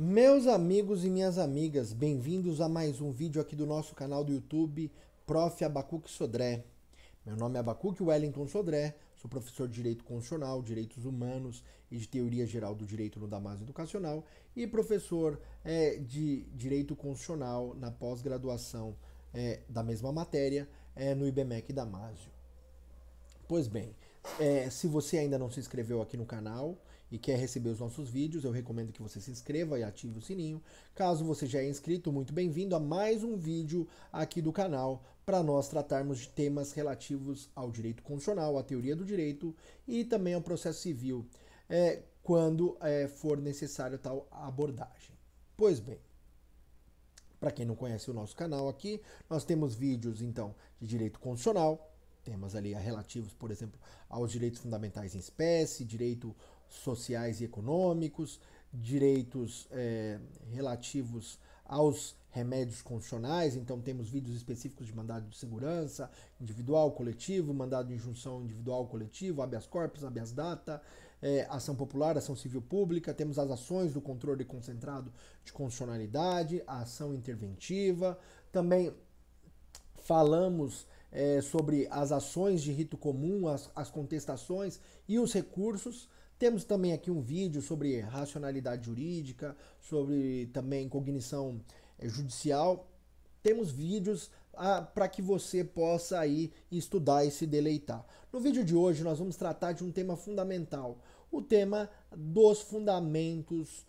Meus amigos e minhas amigas, bem-vindos a mais um vídeo aqui do nosso canal do YouTube, Prof. Abacuque Sodré. Meu nome é Abacuque Wellington Sodré, sou professor de Direito Constitucional, Direitos Humanos e de Teoria Geral do Direito no Damásio Educacional e professor de Direito Constitucional na pós-graduação da mesma matéria no IBMEC Damásio. Pois bem, se você ainda não se inscreveu aqui no canal e quer receber os nossos vídeos, eu recomendo que você se inscreva e ative o sininho. Caso você já é inscrito, muito bem-vindo a mais um vídeo aqui do canal para nós tratarmos de temas relativos ao direito constitucional, à teoria do direito e também ao processo civil, quando for necessário tal abordagem. Pois bem, para quem não conhece o nosso canal aqui, nós temos vídeos então de direito constitucional, temas ali relativos, por exemplo, aos direitos fundamentais em espécie, direitos sociais e econômicos, direitos relativos aos remédios constitucionais, então temos vídeos específicos de mandado de segurança, individual, coletivo, mandado de injunção individual, coletivo, habeas corpus, habeas data, ação popular, ação civil pública, temos as ações do controle concentrado de constitucionalidade, a ação interventiva, também falamos sobre as ações de rito comum, as contestações e os recursos. Temos também aqui um vídeo sobre racionalidade jurídica, sobre também cognição judicial. Temos vídeos para que você possa aí estudar e se deleitar. No vídeo de hoje nós vamos tratar de um tema fundamental, o tema dos fundamentos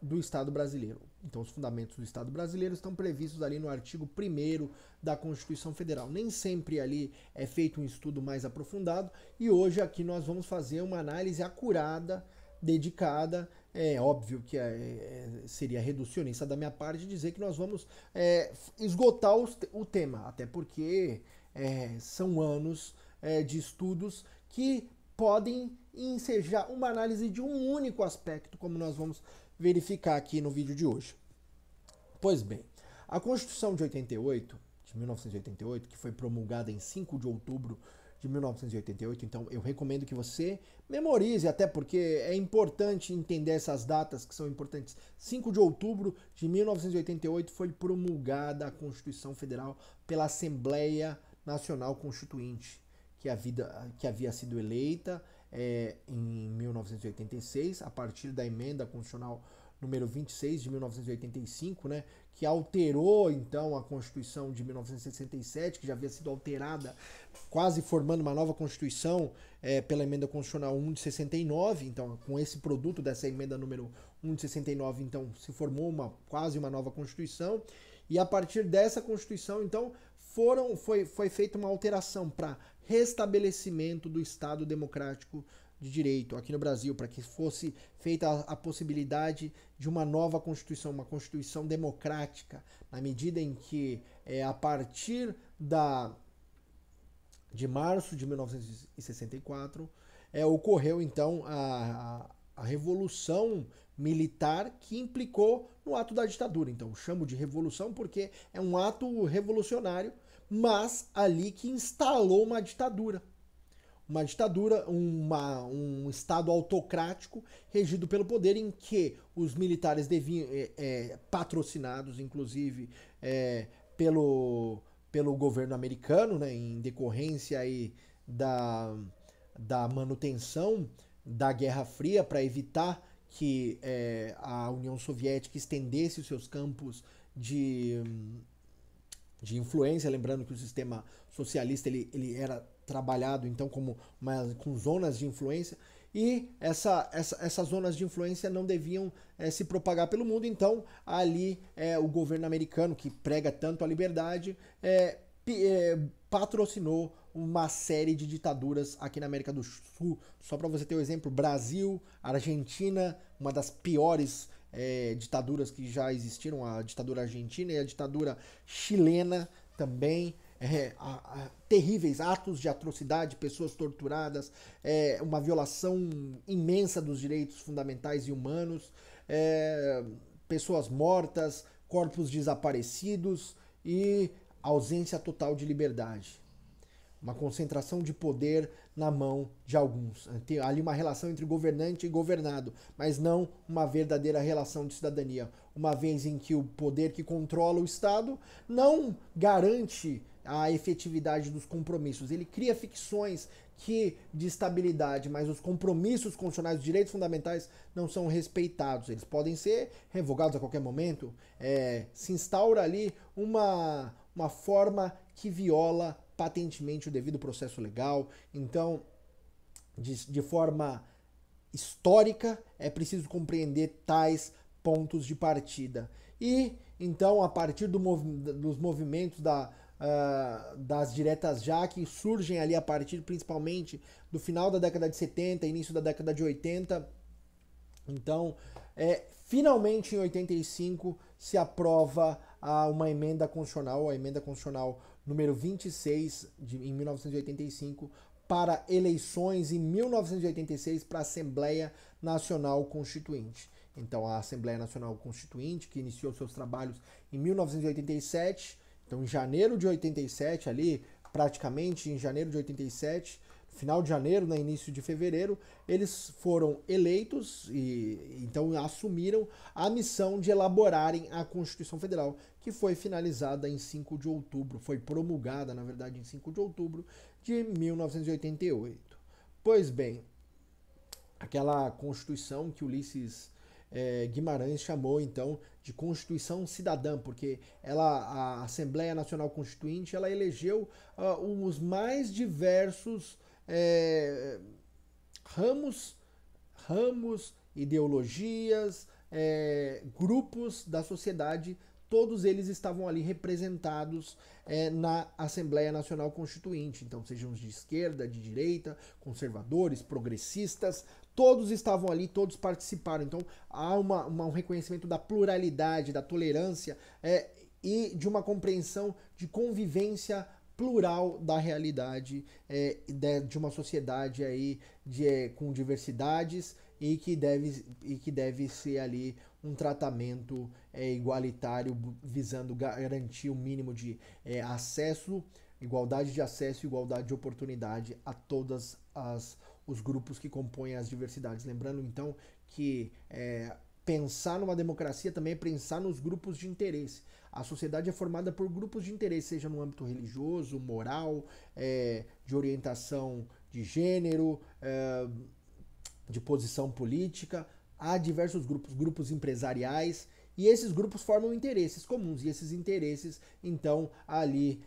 do Estado brasileiro. Então, os fundamentos do Estado brasileiro estão previstos ali no artigo 1º da Constituição Federal. Nem sempre ali é feito um estudo mais aprofundado e hoje aqui nós vamos fazer uma análise acurada, dedicada. É óbvio que seria reducionista da minha parte dizer que nós vamos esgotar o tema, até porque são anos de estudos que podem ensejar uma análise de um único aspecto, como nós vamos verificar aqui no vídeo de hoje. Pois bem, a Constituição de 1988, que foi promulgada em 5 de outubro de 1988, então eu recomendo que você memorize, até porque é importante entender essas datas que são importantes. 5 de outubro de 1988 foi promulgada a Constituição Federal pela Assembleia Nacional Constituinte, que havia sido eleita em 1986, a partir da emenda constitucional número 26 de 1985, né, que alterou então a Constituição de 1967, que já havia sido alterada, quase formando uma nova Constituição pela emenda constitucional 1 de 69. Então, com esse produto dessa emenda número 1 de 69, então se formou quase uma nova Constituição. E a partir dessa Constituição, então, foi feita uma alteração para restabelecimento do Estado democrático de direito aqui no Brasil, para que fosse feita a possibilidade de uma nova Constituição, uma Constituição democrática, na medida em que, a partir de março de 1964, ocorreu então a Revolução Militar, que implicou no ato da ditadura. Então, chamo de revolução porque é um ato revolucionário, mas ali que instalou uma ditadura. Uma ditadura, um Estado autocrático regido pelo poder, em que os militares deviam, patrocinados inclusive pelo governo americano, né, em decorrência aí da manutenção da Guerra Fria, para evitar que a União Soviética estendesse os seus campos de influência, lembrando que o sistema socialista ele era trabalhado então com zonas de influência, e essas zonas de influência não deviam se propagar pelo mundo. Então ali o governo americano, que prega tanto a liberdade, patrocinou uma série de ditaduras aqui na América do Sul. Só para você ter um exemplo: Brasil, Argentina, uma das piores ditaduras que já existiram, a ditadura argentina, e a ditadura chilena também. Terríveis atos de atrocidade, pessoas torturadas, uma violação imensa dos direitos fundamentais e humanos, pessoas mortas, corpos desaparecidos e ausência total de liberdade. Uma concentração de poder na mão de alguns. Tem ali uma relação entre governante e governado, mas não uma verdadeira relação de cidadania, uma vez em que o poder que controla o Estado não garante a efetividade dos compromissos. Ele cria ficções de estabilidade, mas os compromissos constitucionais, os direitos fundamentais não são respeitados. Eles podem ser revogados a qualquer momento. Se instaura ali uma forma que viola patentemente o devido processo legal. Então, de forma histórica, é preciso compreender tais pontos de partida. E, então, a partir dos movimentos das diretas já, que surgem ali a partir principalmente do final da década de 70, início da década de 80, então, finalmente em 85 se aprova uma emenda constitucional, a emenda constitucional número 26 em 1985, para eleições em 1986 para a Assembleia Nacional Constituinte. Então, a Assembleia Nacional Constituinte, que iniciou seus trabalhos em 1987, então em janeiro de 87, ali, praticamente em janeiro de 87, final de janeiro, né, início de fevereiro, eles foram eleitos e então assumiram a missão de elaborarem a Constituição Federal, que foi finalizada em 5 de outubro, foi promulgada, na verdade, em 5 de outubro de 1988. Pois bem, aquela Constituição que Ulisses Guimarães chamou então de Constituição Cidadã, porque a Assembleia Nacional Constituinte ela elegeu os mais diversos ramos, ideologias, grupos da sociedade, todos eles estavam ali representados na Assembleia Nacional Constituinte. Então, sejam os de esquerda, de direita, conservadores, progressistas, todos estavam ali, todos participaram. Então, há um reconhecimento da pluralidade, da tolerância e de uma compreensão de convivência plural da realidade de uma sociedade aí com diversidades e que deve ser ali um tratamento igualitário, visando garantir o mínimo de acesso, igualdade de acesso e igualdade de oportunidade a todos os grupos que compõem as diversidades. Lembrando, então, que pensar numa democracia também é pensar nos grupos de interesse. A sociedade é formada por grupos de interesse, seja no âmbito religioso, moral, de orientação de gênero, de posição política. Há diversos grupos empresariais, e esses grupos formam interesses comuns, e esses interesses, então, ali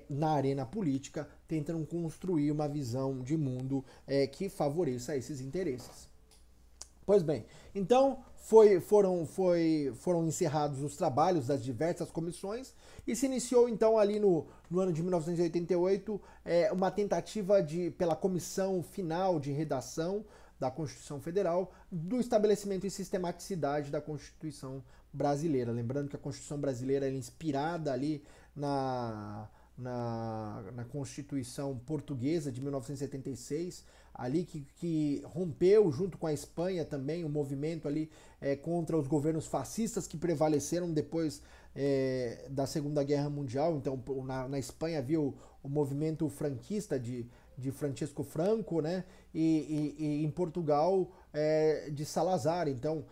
na arena política, tentam construir uma visão de mundo que favoreça esses interesses. Pois bem, então foram encerrados os trabalhos das diversas comissões e se iniciou então ali no ano de 1988 uma tentativa pela comissão final de redação da Constituição Federal do estabelecimento e sistematicidade da Constituição brasileira. Lembrando que a Constituição brasileira é inspirada ali na Constituição Portuguesa de 1976, ali que rompeu junto com a Espanha também um movimento ali contra os governos fascistas que prevaleceram depois da Segunda Guerra Mundial. Então na Espanha havia o movimento franquista de Francisco Franco, né? E em Portugal de Salazar. Então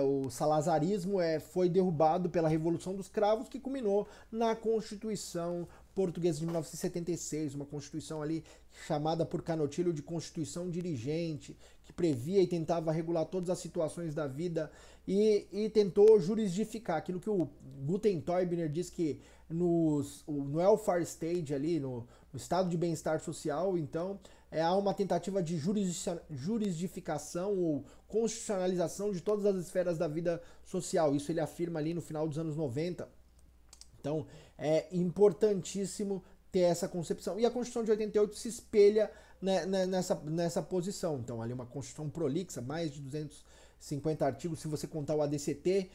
o salazarismo foi derrubado pela Revolução dos Cravos, que culminou na Constituição Portuguesa de 1976, uma Constituição ali chamada por Canotilho de Constituição Dirigente, que previa e tentava regular todas as situações da vida e tentou jurisdificar aquilo que o Gutenteubner diz que no welfare state ali, no estado de bem-estar social, então há uma tentativa de juridificação ou constitucionalização de todas as esferas da vida social. Isso ele afirma ali no final dos anos 90. Então, é importantíssimo ter essa concepção. E a Constituição de 88 se espelha nessa posição. Então, ali uma Constituição prolixa, mais de 250 artigos, se você contar o ADCT,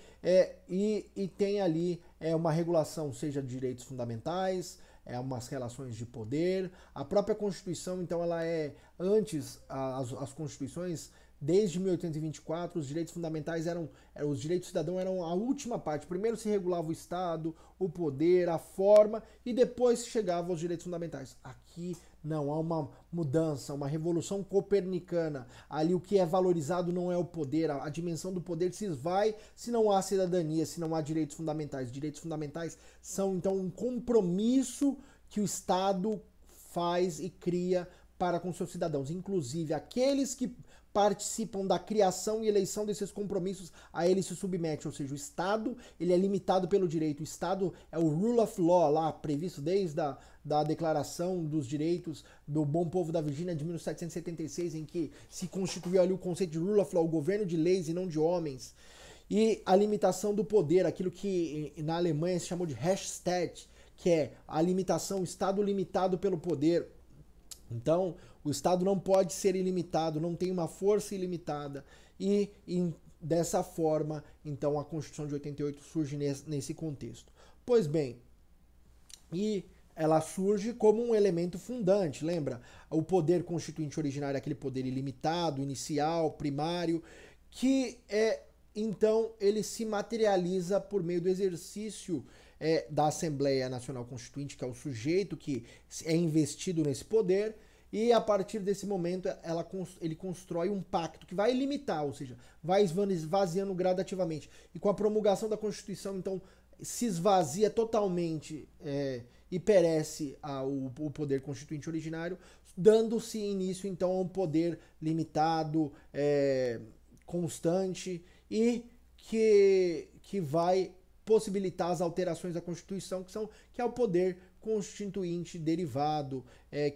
e tem ali uma regulação, seja de direitos fundamentais, umas relações de poder. A própria Constituição, então, ela antes, as Constituições desde 1824, os direitos fundamentais os direitos do cidadão eram a última parte. Primeiro se regulava o Estado, o poder, a forma, e depois se chegava aos direitos fundamentais. Aqui não, há uma mudança, uma revolução copernicana. Ali o que é valorizado não é o poder, a dimensão do poder se esvai se não há cidadania, se não há direitos fundamentais. Direitos fundamentais são, então, um compromisso que o Estado faz e cria para com seus cidadãos. Inclusive, aqueles que participam da criação e eleição desses compromissos, a ele se submete, ou seja, o Estado ele é limitado pelo direito. O Estado é o rule of law, lá previsto desde da Declaração dos Direitos do Bom Povo da Virgínia de 1776, em que se constituiu ali o conceito de rule of law, o governo de leis e não de homens. E a limitação do poder, aquilo que na Alemanha se chamou de Rechtsstaat, que é a limitação, o Estado limitado pelo poder. Então, o Estado não pode ser ilimitado, não tem uma força ilimitada. E dessa forma, então, a Constituição de 88 surge nesse contexto. Pois bem, e ela surge como um elemento fundante, lembra? O poder constituinte originário é aquele poder ilimitado, inicial, primário, que então ele se materializa por meio do exercício da Assembleia Nacional Constituinte, que é o sujeito que é investido nesse poder, e a partir desse momento ele constrói um pacto que vai limitar, ou seja, vai esvaziando gradativamente. E com a promulgação da Constituição, então, se esvazia totalmente e perece o poder constituinte originário, dando-se início, então, a um poder limitado, constante, e que vai possibilitar as alterações da Constituição, que é o poder constituinte derivado,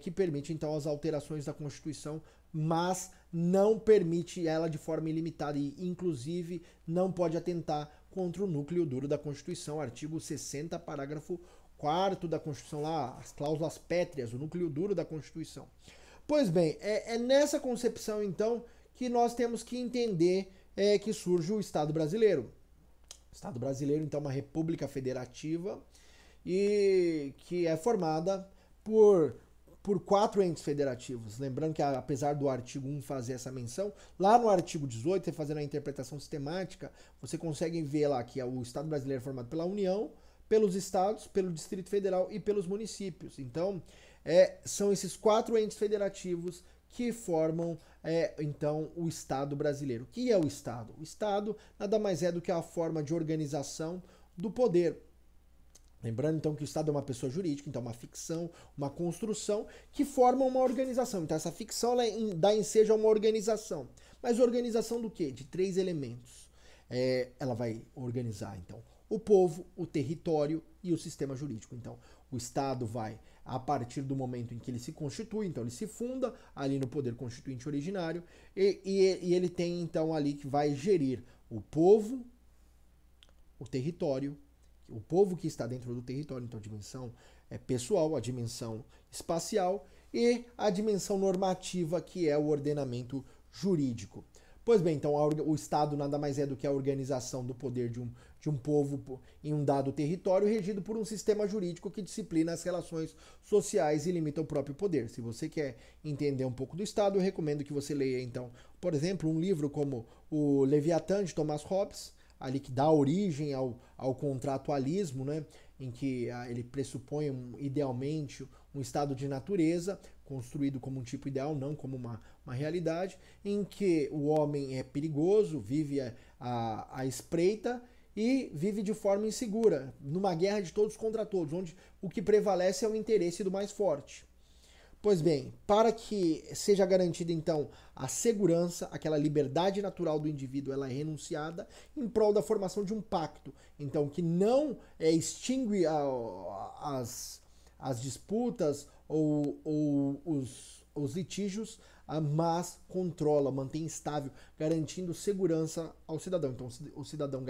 que permite então as alterações da Constituição, mas não permite ela de forma ilimitada e, inclusive, não pode atentar contra o núcleo duro da Constituição, artigo 60, parágrafo 4º da Constituição, lá, as cláusulas pétreas, o núcleo duro da Constituição. Pois bem, é nessa concepção, então, que nós temos que entender que surge o Estado brasileiro. O Estado brasileiro, então, é uma república federativa e que é formada por 4 entes federativos. Lembrando que, apesar do artigo 1 fazer essa menção, lá no artigo 18, você fazendo a interpretação sistemática, você consegue ver lá que o Estado brasileiro é formado pela União, pelos estados, pelo Distrito Federal e pelos municípios. Então, são esses 4 entes federativos que formam, então, o Estado brasileiro. O que é o Estado? O Estado nada mais é do que a forma de organização do poder. Lembrando, então, que o Estado é uma pessoa jurídica, então uma ficção, uma construção que forma uma organização. Então, essa ficção dá ensejo a uma organização. Mas organização do quê? De 3 elementos. Ela vai organizar, então, o povo, o território e o sistema jurídico. Então, o Estado vai, a partir do momento em que ele se constitui, então ele se funda ali no poder constituinte originário, e ele tem, então, ali que vai gerir o povo, o território, o povo que está dentro do território, então a dimensão pessoal, a dimensão espacial e a dimensão normativa, que é o ordenamento jurídico. Pois bem, então o Estado nada mais é do que a organização do poder de um povo em um dado território, regido por um sistema jurídico que disciplina as relações sociais e limita o próprio poder. Se você quer entender um pouco do Estado, eu recomendo que você leia, então, por exemplo, um livro como o Leviatã, de Thomas Hobbes, ali que dá origem ao contratualismo, né, em que ele pressupõe idealmente um estado de natureza, construído como um tipo ideal, não como uma realidade, em que o homem é perigoso, vive à espreita e vive de forma insegura, numa guerra de todos contra todos, onde o que prevalece é o interesse do mais forte. Pois bem, para que seja garantida, então, a segurança, aquela liberdade natural do indivíduo, ela é renunciada em prol da formação de um pacto, então, que não extingue as disputas ou os litígios, mas controla, mantém estável, garantindo segurança ao cidadão. Então, o cidadão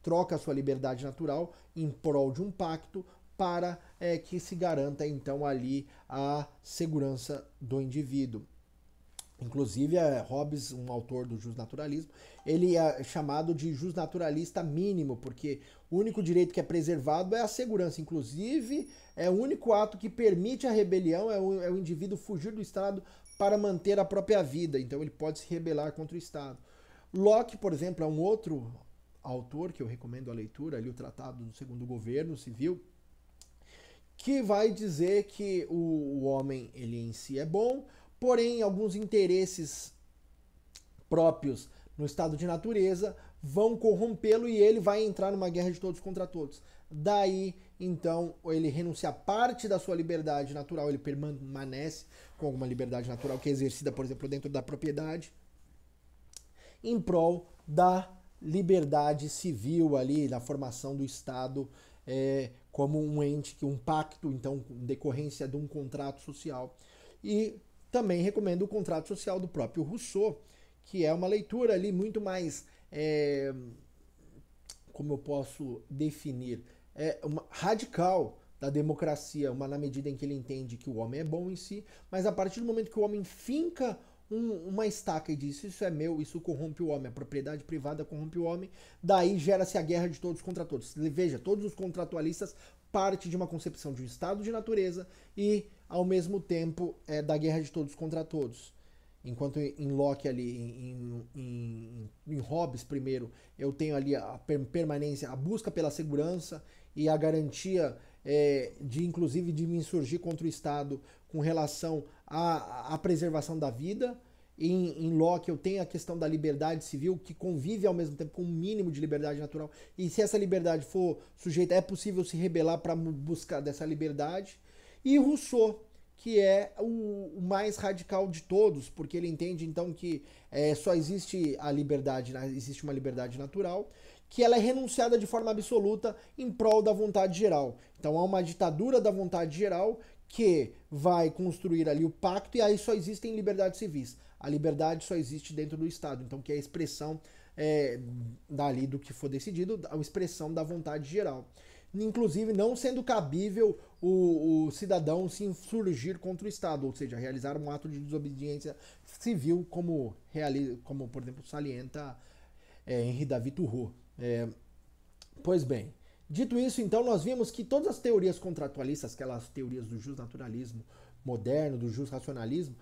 troca a sua liberdade natural em prol de um pacto para que se garanta, então, ali a segurança do indivíduo. Inclusive, Hobbes, um autor do justnaturalismo, ele é chamado de justnaturalista mínimo, porque o único direito que é preservado é a segurança. Inclusive, é o único ato que permite a rebelião, é o indivíduo fugir do Estado para manter a própria vida, então ele pode se rebelar contra o Estado. Locke, por exemplo, é um outro autor que eu recomendo a leitura, ali o Tratado do Segundo Governo Civil, que vai dizer que o homem ele em si é bom, porém alguns interesses próprios no estado de natureza vão corrompê-lo e ele vai entrar numa guerra de todos contra todos. Daí, então, ele renuncia a parte da sua liberdade natural, ele permanece com alguma liberdade natural que é exercida, por exemplo, dentro da propriedade, em prol da liberdade civil ali, da formação do Estado como um ente, um pacto, então, em decorrência de um contrato social. E também recomendo o Contrato Social do próprio Rousseau, que é uma leitura ali muito mais, como eu posso definir, radical da democracia, na medida em que ele entende que o homem é bom em si, mas a partir do momento que o homem finca uma estaca e diz isso é meu, isso corrompe o homem, a propriedade privada corrompe o homem, daí gera-se a guerra de todos contra todos. Veja, todos os contratualistas partem de uma concepção de um estado de natureza e, ao mesmo tempo, da guerra de todos contra todos. Enquanto em Locke ali, em Hobbes primeiro, eu tenho ali a permanência, a busca pela segurança e a garantia de inclusive de me insurgir contra o Estado com relação à preservação da vida. Em Locke eu tenho a questão da liberdade civil, que convive ao mesmo tempo com um mínimo de liberdade natural, e se essa liberdade for sujeita, é possível se rebelar para buscar dessa liberdade. E Rousseau, que é o mais radical de todos, porque ele entende então que só existe a liberdade, existe uma liberdade natural, que ela é renunciada de forma absoluta em prol da vontade geral. Então há uma ditadura da vontade geral que vai construir ali o pacto, e aí só existem liberdades civis. A liberdade só existe dentro do Estado, então que é a expressão dali do que for decidido, a expressão da vontade geral. Inclusive não sendo cabível o cidadão se insurgir contra o Estado, ou seja, realizar um ato de desobediência civil, como por exemplo, salienta Henri David Thoreau. Pois bem, dito isso, então, nós vimos que todas as teorias contratualistas, aquelas teorias do justnaturalismo moderno, do justracionalismo,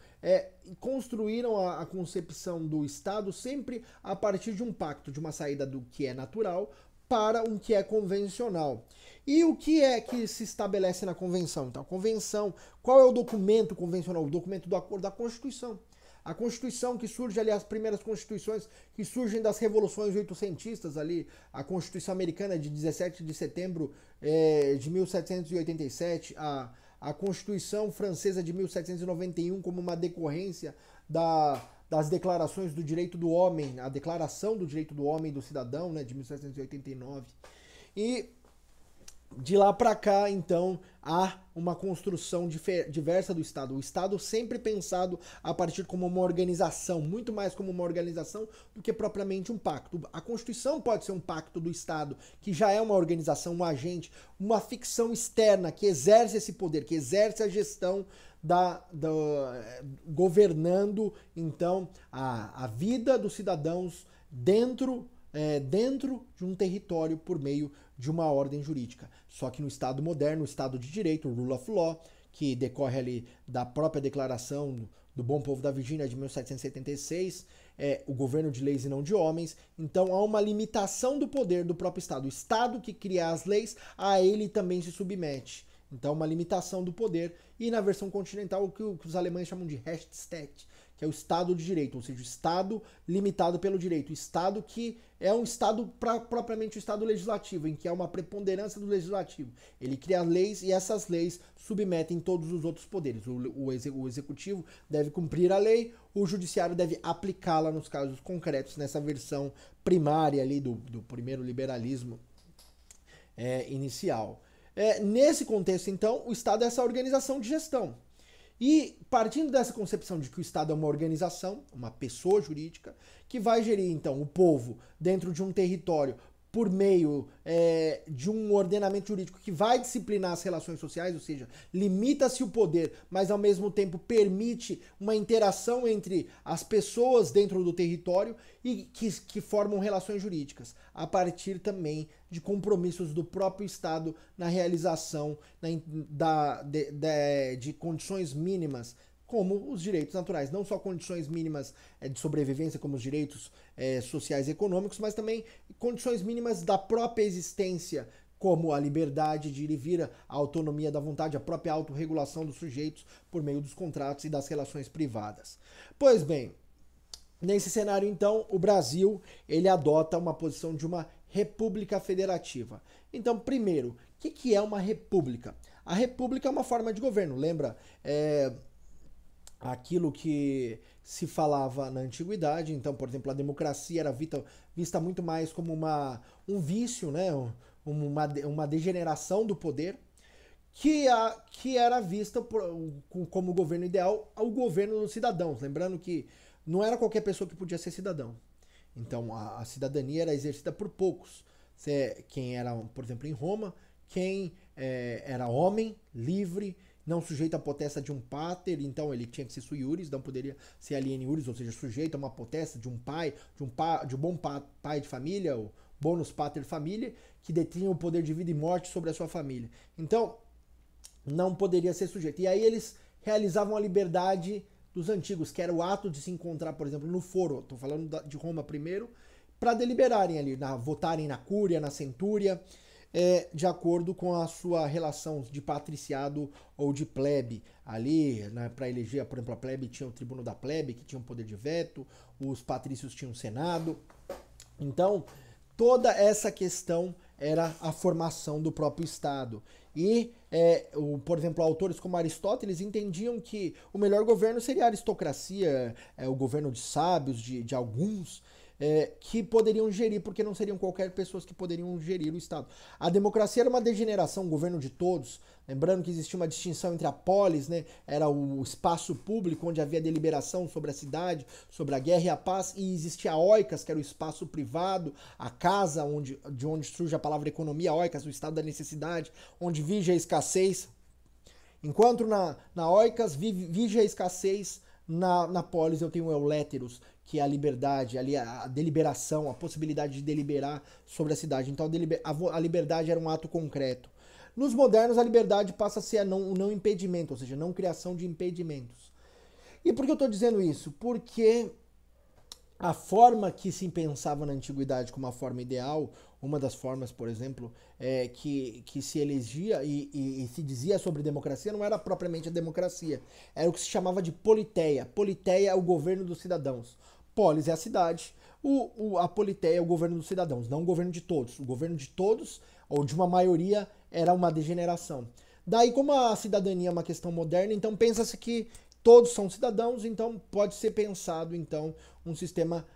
construíram a concepção do Estado sempre a partir de um pacto, de uma saída do que é natural para um que é convencional. E o que é que se estabelece na convenção? Então, a convenção, qual é o documento convencional? O documento do acordo da Constituição. A Constituição que surge ali, as primeiras constituições que surgem das revoluções oitocentistas ali, a Constituição Americana de 17 de setembro de 1787, a Constituição Francesa de 1791 como uma decorrência das declarações do direito do homem, a Declaração do Direito do Homem e do Cidadão, né, de 1789. E de lá para cá, então, há uma construção diversa do Estado. O Estado sempre pensado a partir como uma organização, muito mais como uma organização do que propriamente um pacto. A Constituição pode ser um pacto do Estado, que já é uma organização, um agente, uma ficção externa que exerce esse poder, que exerce a gestão governando, então, a vida dos cidadãos dentro de um território por meio de uma ordem jurídica. Só que no Estado moderno, o Estado de Direito, o Rule of Law, que decorre ali da própria Declaração do Bom Povo da Virgínia de 1776, o governo de leis e não de homens. Então há uma limitação do poder do próprio Estado. O Estado que cria as leis, a ele também se submete. Então uma limitação do poder. E na versão continental, o que os alemães chamam de Rechtsstaat, que é o Estado de Direito, ou seja, o Estado limitado pelo direito. O Estado que é um Estado propriamente o Estado legislativo, em que há uma preponderância do legislativo. Ele cria leis e essas leis submetem todos os outros poderes. O executivo deve cumprir a lei, o judiciário deve aplicá-la nos casos concretos, nessa versão primária ali do primeiro liberalismo inicial. Nesse contexto, então, o Estado é essa organização de gestão. E partindo dessa concepção de que o Estado é uma organização, uma pessoa jurídica, que vai gerir, então, o povo dentro de um território por meio de um ordenamento jurídico que vai disciplinar as relações sociais, ou seja, limita-se o poder, mas ao mesmo tempo permite uma interação entre as pessoas dentro do território e que formam relações jurídicas, a partir também de compromissos do próprio Estado na realização de condições mínimas como os direitos naturais, não só condições mínimas de sobrevivência, como os direitos sociais e econômicos, mas também condições mínimas da própria existência, como a liberdade de ir e vir, a autonomia da vontade, a própria autorregulação dos sujeitos por meio dos contratos e das relações privadas. Pois bem, nesse cenário, então, o Brasil ele adota uma posição de uma república federativa. Então, primeiro, o que é uma república? A república é uma forma de governo, lembra? Aquilo que se falava na antiguidade. Então, por exemplo, a democracia era vista muito mais como um vício, né? uma degeneração do poder, que era vista como governo ideal ao governo dos cidadãos. Lembrando que não era qualquer pessoa que podia ser cidadão. Então, a cidadania era exercida por poucos. Quem era, por exemplo, em Roma, quem era homem, livre, não sujeito à potestade de um pater, então ele tinha que ser sui iuris, não poderia ser aliene iuris, ou seja, sujeito a uma potestade de um pai, de um bom pai de família, o bonus pater familiae, que detinha o poder de vida e morte sobre a sua família. Então, não poderia ser sujeito. E aí eles realizavam a liberdade dos antigos, que era o ato de se encontrar, por exemplo, no foro, estou falando de Roma primeiro, para deliberarem ali, votarem na cúria, na centúria, de acordo com a sua relação de patriciado ou de plebe. Ali, né, para eleger, por exemplo, a plebe tinha o tribuno da plebe, que tinha um poder de veto, os patrícios tinham o senado. Então, toda essa questão era a formação do próprio Estado. E, por exemplo, autores como Aristóteles entendiam que o melhor governo seria a aristocracia, o governo de sábios, de alguns, que poderiam gerir, porque não seriam qualquer pessoas que poderiam gerir o Estado. A democracia era uma degeneração, um governo de todos. Lembrando que existia uma distinção entre a polis, né, era o espaço público onde havia deliberação sobre a cidade, sobre a guerra e a paz, e existia a oikos, que era o espaço privado, a casa de onde surge a palavra economia, oikos, o estado da necessidade, onde vige a escassez. Enquanto na oikos vige a escassez, na polis eu tenho o euléteros, que é a liberdade, ali a deliberação, a possibilidade de deliberar sobre a cidade. Então a liberdade era um ato concreto. Nos modernos, a liberdade passa a ser um não impedimento, ou seja, não criação de impedimentos. E por que eu estou dizendo isso? Porque a forma que se pensava na antiguidade como a forma ideal, uma das formas, por exemplo, que se elegia e se dizia sobre democracia, não era propriamente a democracia, era o que se chamava de politeia. Politeia é o governo dos cidadãos. Polis é a cidade, a politeia é o governo dos cidadãos, não o governo de todos. O governo de todos, ou de uma maioria, era uma degeneração. Daí, como a cidadania é uma questão moderna, então pensa-se que todos são cidadãos, então pode ser pensado então um sistema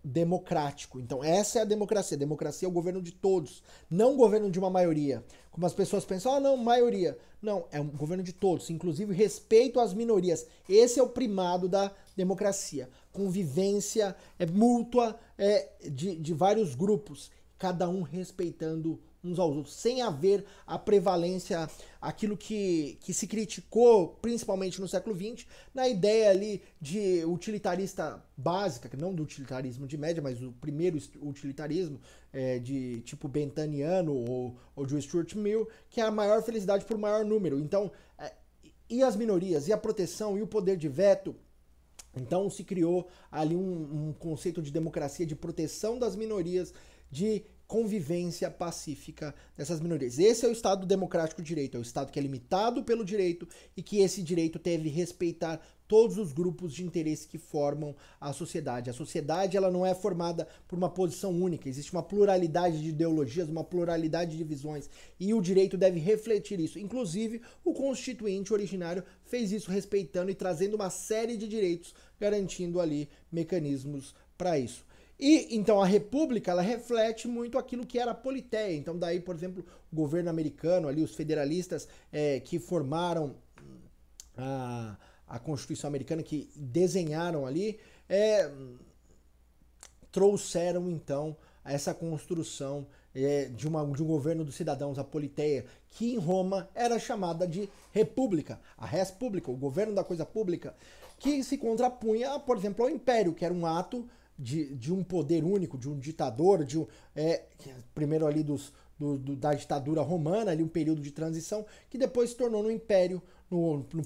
democrático. Então essa é a democracia. A democracia é o governo de todos, não o governo de uma maioria. Como as pessoas pensam, não, maioria. Não, é um governo de todos, inclusive respeito às minorias. Esse é o primado da democracia. Convivência mútua de vários grupos, cada um respeitando uns aos outros, sem haver a prevalência, aquilo que se criticou, principalmente no século XX, na ideia ali de utilitarista básica, não do utilitarismo de média, mas o primeiro utilitarismo, de tipo bentaniano ou de Stuart Mill, que é a maior felicidade por maior número. Então, e as minorias, e a proteção, e o poder de veto. Então se criou ali um conceito de democracia, de proteção das minorias, de convivência pacífica dessas minorias. Esse é o Estado democrático de direito, é o Estado que é limitado pelo direito e que esse direito deve respeitar todos os grupos de interesse que formam a sociedade. A sociedade ela não é formada por uma posição única, existe uma pluralidade de ideologias, uma pluralidade de visões, e o direito deve refletir isso. Inclusive, o constituinte originário fez isso respeitando e trazendo uma série de direitos, garantindo ali mecanismos para isso. E então a república ela reflete muito aquilo que era a politeia. Então daí, por exemplo, o governo americano, ali os federalistas que formaram a Constituição americana, que desenharam ali, trouxeram então essa construção de um governo dos cidadãos, a politeia, que em Roma era chamada de república, a res publica, o governo da coisa pública, que se contrapunha, por exemplo, ao império, que era um ato de um poder único, de um ditador, primeiro ali da ditadura romana, ali um período de transição, que depois se tornou no império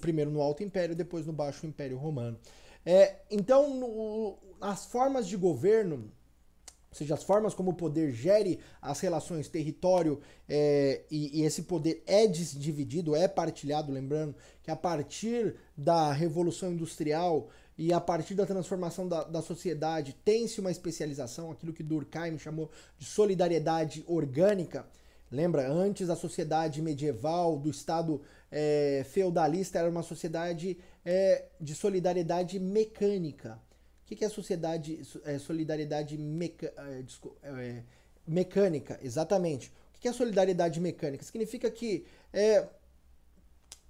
primeiro no Alto Império, depois no Baixo Império Romano. Então, as formas de governo, ou seja, as formas como o poder gere as relações território e esse poder é dividido, é partilhado, lembrando que a partir da Revolução Industrial e a partir da transformação da sociedade tem-se uma especialização, aquilo que Durkheim chamou de solidariedade orgânica. Lembra, antes a sociedade medieval, do Estado feudalista, era uma sociedade de solidariedade mecânica. O que é solidariedade mecânica? Exatamente. O que é solidariedade mecânica? Significa que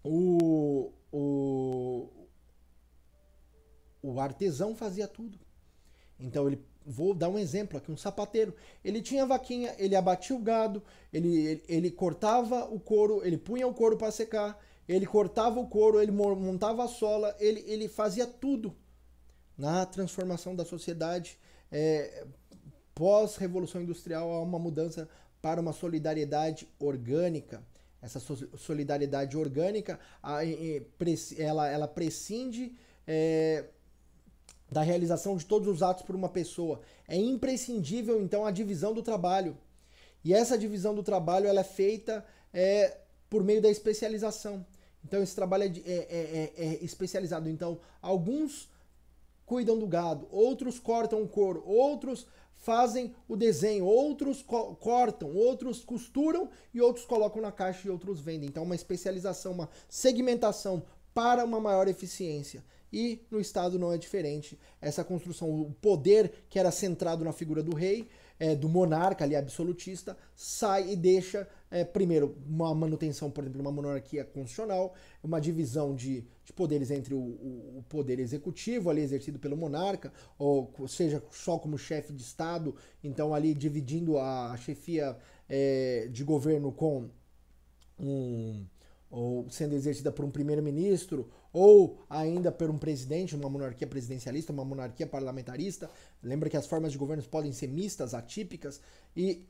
o artesão fazia tudo. Então vou dar um exemplo aqui, um sapateiro. Ele tinha vaquinha, ele abatia o gado, ele cortava o couro, ele punha o couro para secar, ele cortava o couro, ele montava a sola, ele fazia tudo. Na transformação da sociedade pós-revolução industrial, há uma mudança para uma solidariedade orgânica. Essa solidariedade orgânica, ela prescinde da realização de todos os atos por uma pessoa. É imprescindível, então, a divisão do trabalho. E essa divisão do trabalho ela é feita por meio da especialização. Então, esse trabalho é especializado. Então, alguns cuidam do gado, outros cortam o couro, outros fazem o desenho, outros cortam, outros costuram e outros colocam na caixa e outros vendem. Então, uma especialização, uma segmentação para uma maior eficiência. E no Estado não é diferente. Essa construção, o poder que era centrado na figura do rei, do monarca ali absolutista, sai e deixa, primeiro, uma manutenção, por exemplo, uma monarquia constitucional, uma divisão de poderes entre o poder executivo, ali exercido pelo monarca, ou seja, só como chefe de Estado, então ali dividindo a chefia de governo com ou sendo exercida por um primeiro-ministro, ou ainda por um presidente, uma monarquia presidencialista, uma monarquia parlamentarista. Lembra que as formas de governo podem ser mistas, atípicas,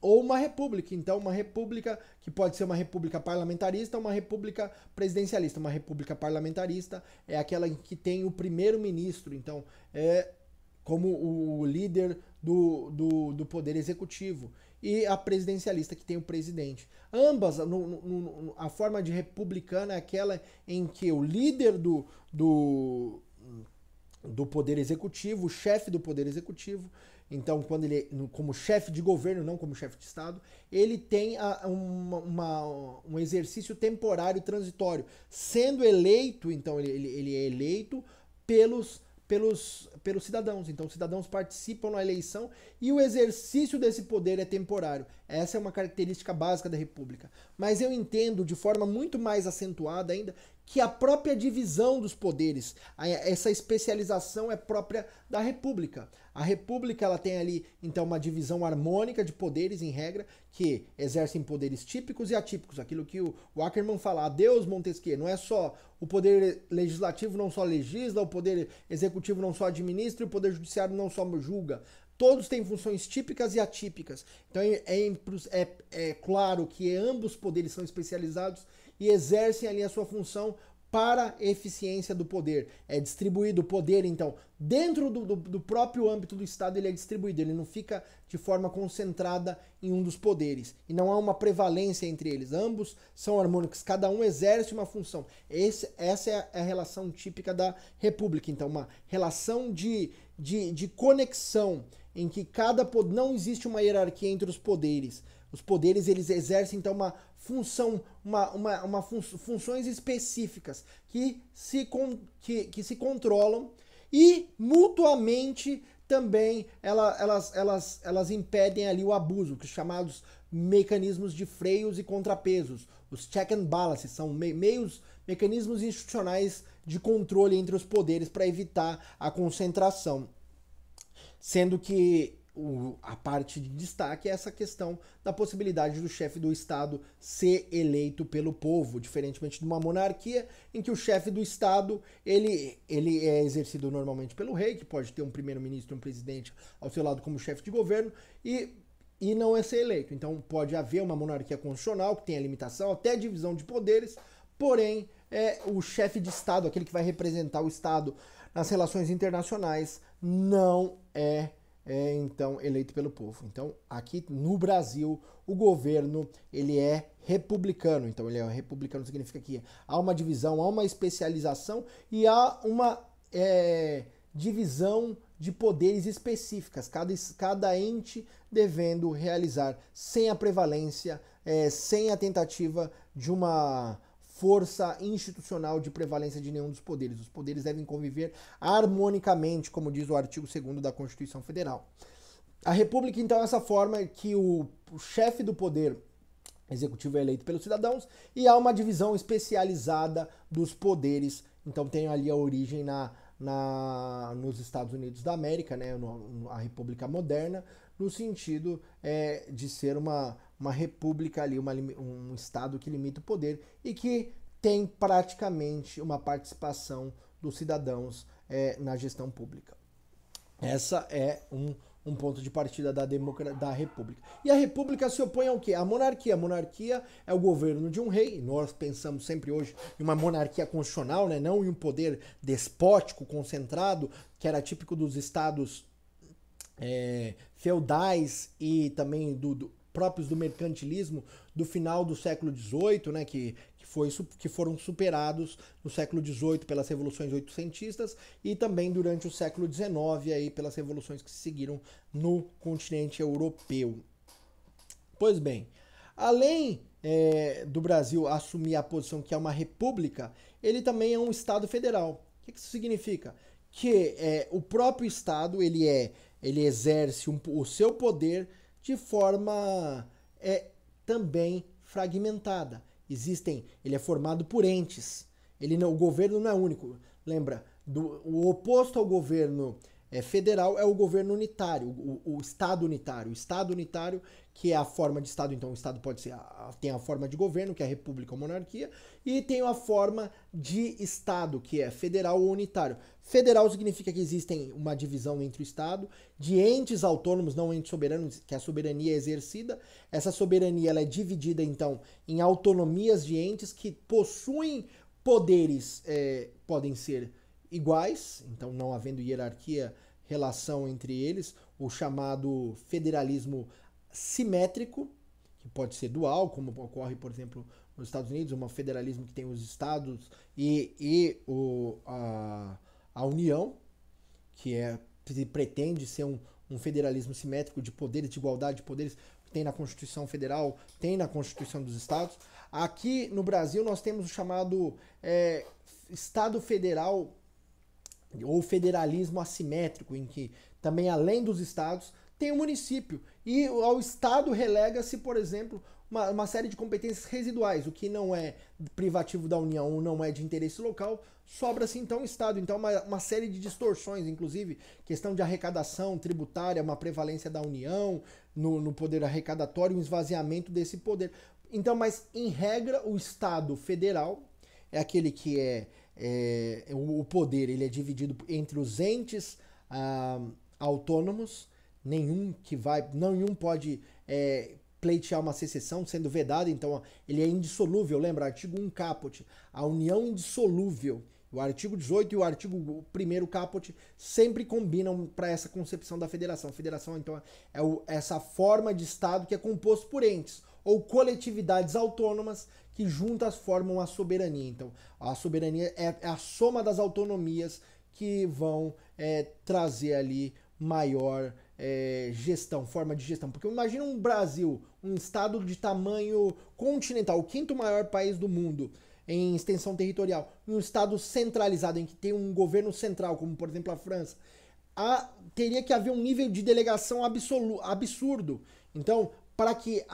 ou uma república. Então, uma república que pode ser uma república parlamentarista ou uma república presidencialista. Uma república parlamentarista é aquela em que tem o primeiro-ministro, então, como o líder do poder executivo. E a presidencialista, que tem o presidente. Ambas, a forma de republicana é aquela em que o líder do poder executivo, o chefe do poder executivo, então, quando ele, como chefe de governo, não como chefe de Estado, ele tem um exercício temporário transitório. Sendo eleito, então, ele é eleito pelos cidadãos. Então, os cidadãos participam na eleição e o exercício desse poder é temporário. Essa é uma característica básica da República. Mas eu entendo de forma muito mais acentuada ainda que a própria divisão dos poderes, essa especialização é própria da República. A República ela tem ali, então, uma divisão harmônica de poderes, em regra, que exercem poderes típicos e atípicos. Aquilo que o Ackermann fala, adeus Montesquieu, não é só o poder legislativo não só legisla, o poder executivo não só administra e o poder judiciário não só julga. Todos têm funções típicas e atípicas. Então é claro que ambos os poderes são especializados e exercem ali a sua função para a eficiência do poder. É distribuído o poder, então, dentro do próprio âmbito do Estado, ele é distribuído, ele não fica de forma concentrada em um dos poderes. E não há uma prevalência entre eles. Ambos são harmônicos, cada um exerce uma função. Essa é a relação típica da República. Então, uma relação de conexão, em que não existe uma hierarquia entre os poderes. Os poderes, eles exercem, então, uma função, funções específicas que se controlam e mutuamente também elas impedem ali o abuso, que os chamados mecanismos de freios e contrapesos. Os check and balances são mecanismos institucionais de controle entre os poderes para evitar a concentração. Sendo que a parte de destaque é essa questão da possibilidade do chefe do Estado ser eleito pelo povo, diferentemente de uma monarquia em que o chefe do Estado ele é exercido normalmente pelo rei, que pode ter um primeiro-ministro, um presidente ao seu lado como chefe de governo, e não é ser eleito. Então pode haver uma monarquia constitucional que tenha limitação, até divisão de poderes, porém o chefe de Estado, aquele que vai representar o Estado nas relações internacionais, não então eleito pelo povo. Então, aqui no Brasil, o governo ele é republicano. Então, ele é republicano significa que há uma divisão, há uma especialização e há uma divisão de poderes específicas, cada ente devendo realizar sem a prevalência, sem a tentativa de uma força institucional de prevalência de nenhum dos poderes. Os poderes devem conviver harmonicamente, como diz o artigo 2º da Constituição Federal. A República, então, é essa forma que o chefe do poder executivo é eleito pelos cidadãos e há uma divisão especializada dos poderes. Então, tem ali a origem nos Estados Unidos da América, né, a República Moderna, no sentido de ser uma república ali, um estado que limita o poder e que tem praticamente uma participação dos cidadãos na gestão pública. Essa é um ponto de partida da república. E a república se opõe ao quê? À monarquia. A monarquia é o governo de um rei. Nós pensamos sempre hoje em uma monarquia constitucional, né? Não em um poder despótico, concentrado, que era típico dos estados feudais e também próprios do mercantilismo do final do século XVIII, né, que foram superados no século XVIII pelas revoluções oitocentistas e também durante o século XIX aí, pelas revoluções que se seguiram no continente europeu. Pois bem, além do Brasil assumir a posição que é uma república, ele também é um Estado federal. O que isso significa? Que o próprio Estado ele exerce o seu poder de forma também fragmentada. Ele é formado por entes. O governo não é único. Lembra, o oposto ao governo federal é o governo unitário, o Estado unitário. O Estado unitário, que é a forma de Estado, então o Estado tem a forma de governo, que é a república ou monarquia, e tem a forma de Estado, que é federal ou unitário. Federal significa que existe uma divisão entre o Estado, de entes autônomos, não entes soberanos, que a soberania é exercida. Essa soberania ela é dividida, então, em autonomias de entes que possuem poderes, podem ser iguais, então não havendo hierarquia, relação entre eles, o chamado federalismo simétrico, que pode ser dual, como ocorre, por exemplo, nos Estados Unidos, um federalismo que tem os estados e a União, que pretende ser um federalismo simétrico de poderes, de igualdade de poderes, que tem na Constituição Federal, tem na Constituição dos Estados. Aqui no Brasil nós temos o chamado Estado Federal ou federalismo assimétrico, em que também além dos estados tem o município e ao estado relega-se, por exemplo, uma série de competências residuais, o que não é privativo da União ou não é de interesse local, sobra-se então o estado. Então uma série de distorções, inclusive questão de arrecadação tributária, uma prevalência da União no poder arrecadatório, um esvaziamento desse poder. Então, mas em regra o Estado federal é aquele que o poder ele é dividido entre os entes autônomos, nenhum pode pleitear uma secessão, sendo vedado, então ele é indissolúvel. Lembra, artigo 1 caput, a união indissolúvel. O artigo 18 e o artigo 1º caput sempre combinam para essa concepção da federação. A federação, então, é essa forma de Estado que é composto por entes ou coletividades autônomas que juntas formam a soberania. Então, a soberania é a soma das autonomias que vão trazer ali maior gestão, forma de gestão. Porque imagina um Brasil, um estado de tamanho continental, o 5º maior país do mundo em extensão territorial, um estado centralizado em que tem um governo central, como por exemplo a França, teria que haver um nível de delegação absurdo. Então, para que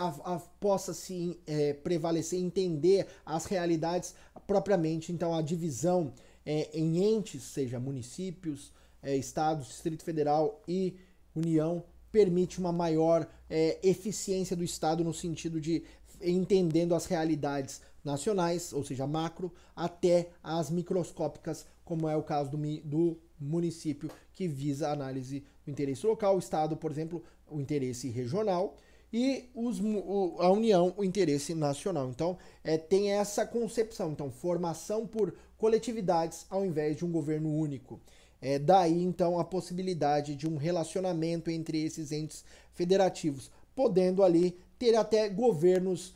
possa se prevalecer, entender as realidades propriamente, então a divisão em entes, seja municípios, estados, Distrito Federal e União, permite uma maior eficiência do Estado no sentido de entendendo as realidades nacionais, ou seja, macro, até as microscópicas, como é o caso do município, que visa a análise do interesse local, o Estado, por exemplo, o interesse regional, e a união, o interesse nacional. Então, tem essa concepção. Então, formação por coletividades ao invés de um governo único. Daí, então, a possibilidade de um relacionamento entre esses entes federativos, podendo ali ter até governos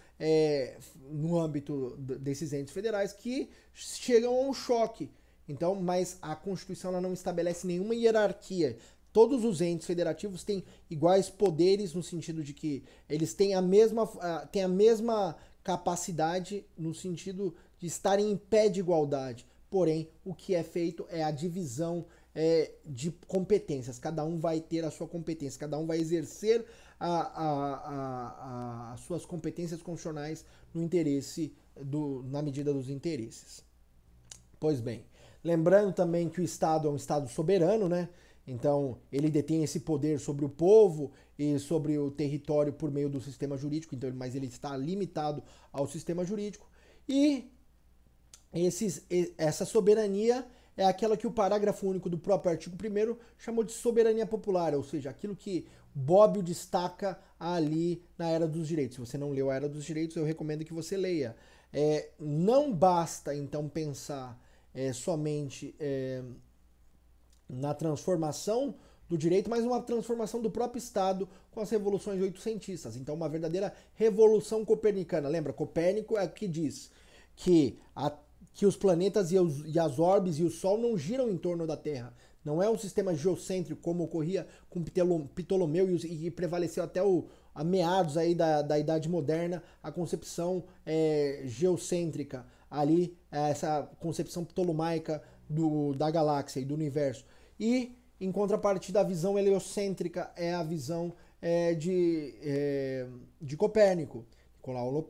no âmbito desses entes federais que chegam a um choque. Então, mas a Constituição ela não estabelece nenhuma hierarquia. Todos os entes federativos têm iguais poderes no sentido de que eles têm a mesma capacidade no sentido de estarem em pé de igualdade. Porém, o que é feito é a divisão de competências. Cada um vai ter a sua competência, cada um vai exercer as suas competências constitucionais no interesse na medida dos interesses. Pois bem, lembrando também que o Estado é um Estado soberano, né? Então, ele detém esse poder sobre o povo e sobre o território por meio do sistema jurídico, então, mas ele está limitado ao sistema jurídico. E essa soberania é aquela que o parágrafo único do próprio artigo 1º chamou de soberania popular, ou seja, aquilo que Bobbio destaca ali na Era dos Direitos. Se você não leu a Era dos Direitos, eu recomendo que você leia. Não basta, então, pensar somente na transformação do direito, mas uma transformação do próprio Estado com as revoluções oitocentistas. Então, uma verdadeira revolução copernicana. Lembra, Copérnico é o que diz que os planetas e as orbes e o Sol não giram em torno da Terra. Não é um sistema geocêntrico como ocorria com Ptolomeu e prevaleceu até a meados aí da Idade Moderna, a concepção geocêntrica, ali essa concepção ptolomaica da galáxia e do universo. E, em contrapartida, a visão heliocêntrica é a visão de Copérnico.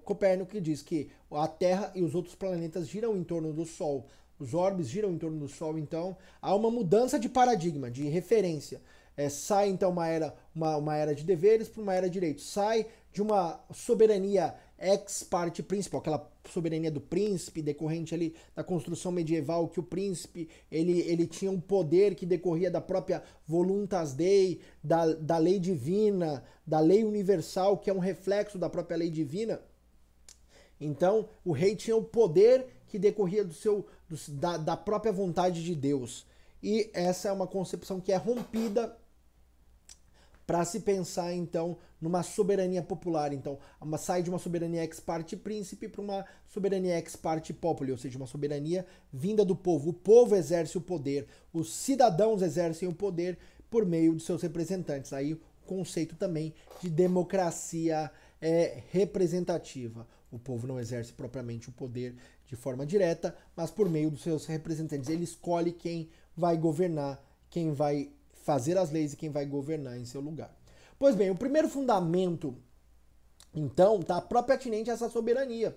Copérnico que diz que a Terra e os outros planetas giram em torno do Sol. Os orbes giram em torno do Sol, então há uma mudança de paradigma, de referência. Sai então uma era de deveres para uma era de direitos. Sai de uma soberania ex parte principal, aquela soberania do príncipe decorrente ali da construção medieval, que o príncipe ele tinha um poder que decorria da própria voluntas Dei, da lei divina, da lei universal, que é um reflexo da própria lei divina. Então, o rei tinha o poder que decorria da própria vontade de Deus. E essa é uma concepção que é rompida para se pensar, então, numa soberania popular. Então, sai de uma soberania ex parte príncipe para uma soberania ex parte populi, ou seja, uma soberania vinda do povo. O povo exerce o poder, os cidadãos exercem o poder por meio de seus representantes. Aí o conceito também de democracia representativa. O povo não exerce propriamente o poder de forma direta, mas por meio dos seus representantes. Ele escolhe quem vai governar, quem vai fazer as leis e quem vai governar em seu lugar. Pois bem, o primeiro fundamento, então, está propriamente essa soberania.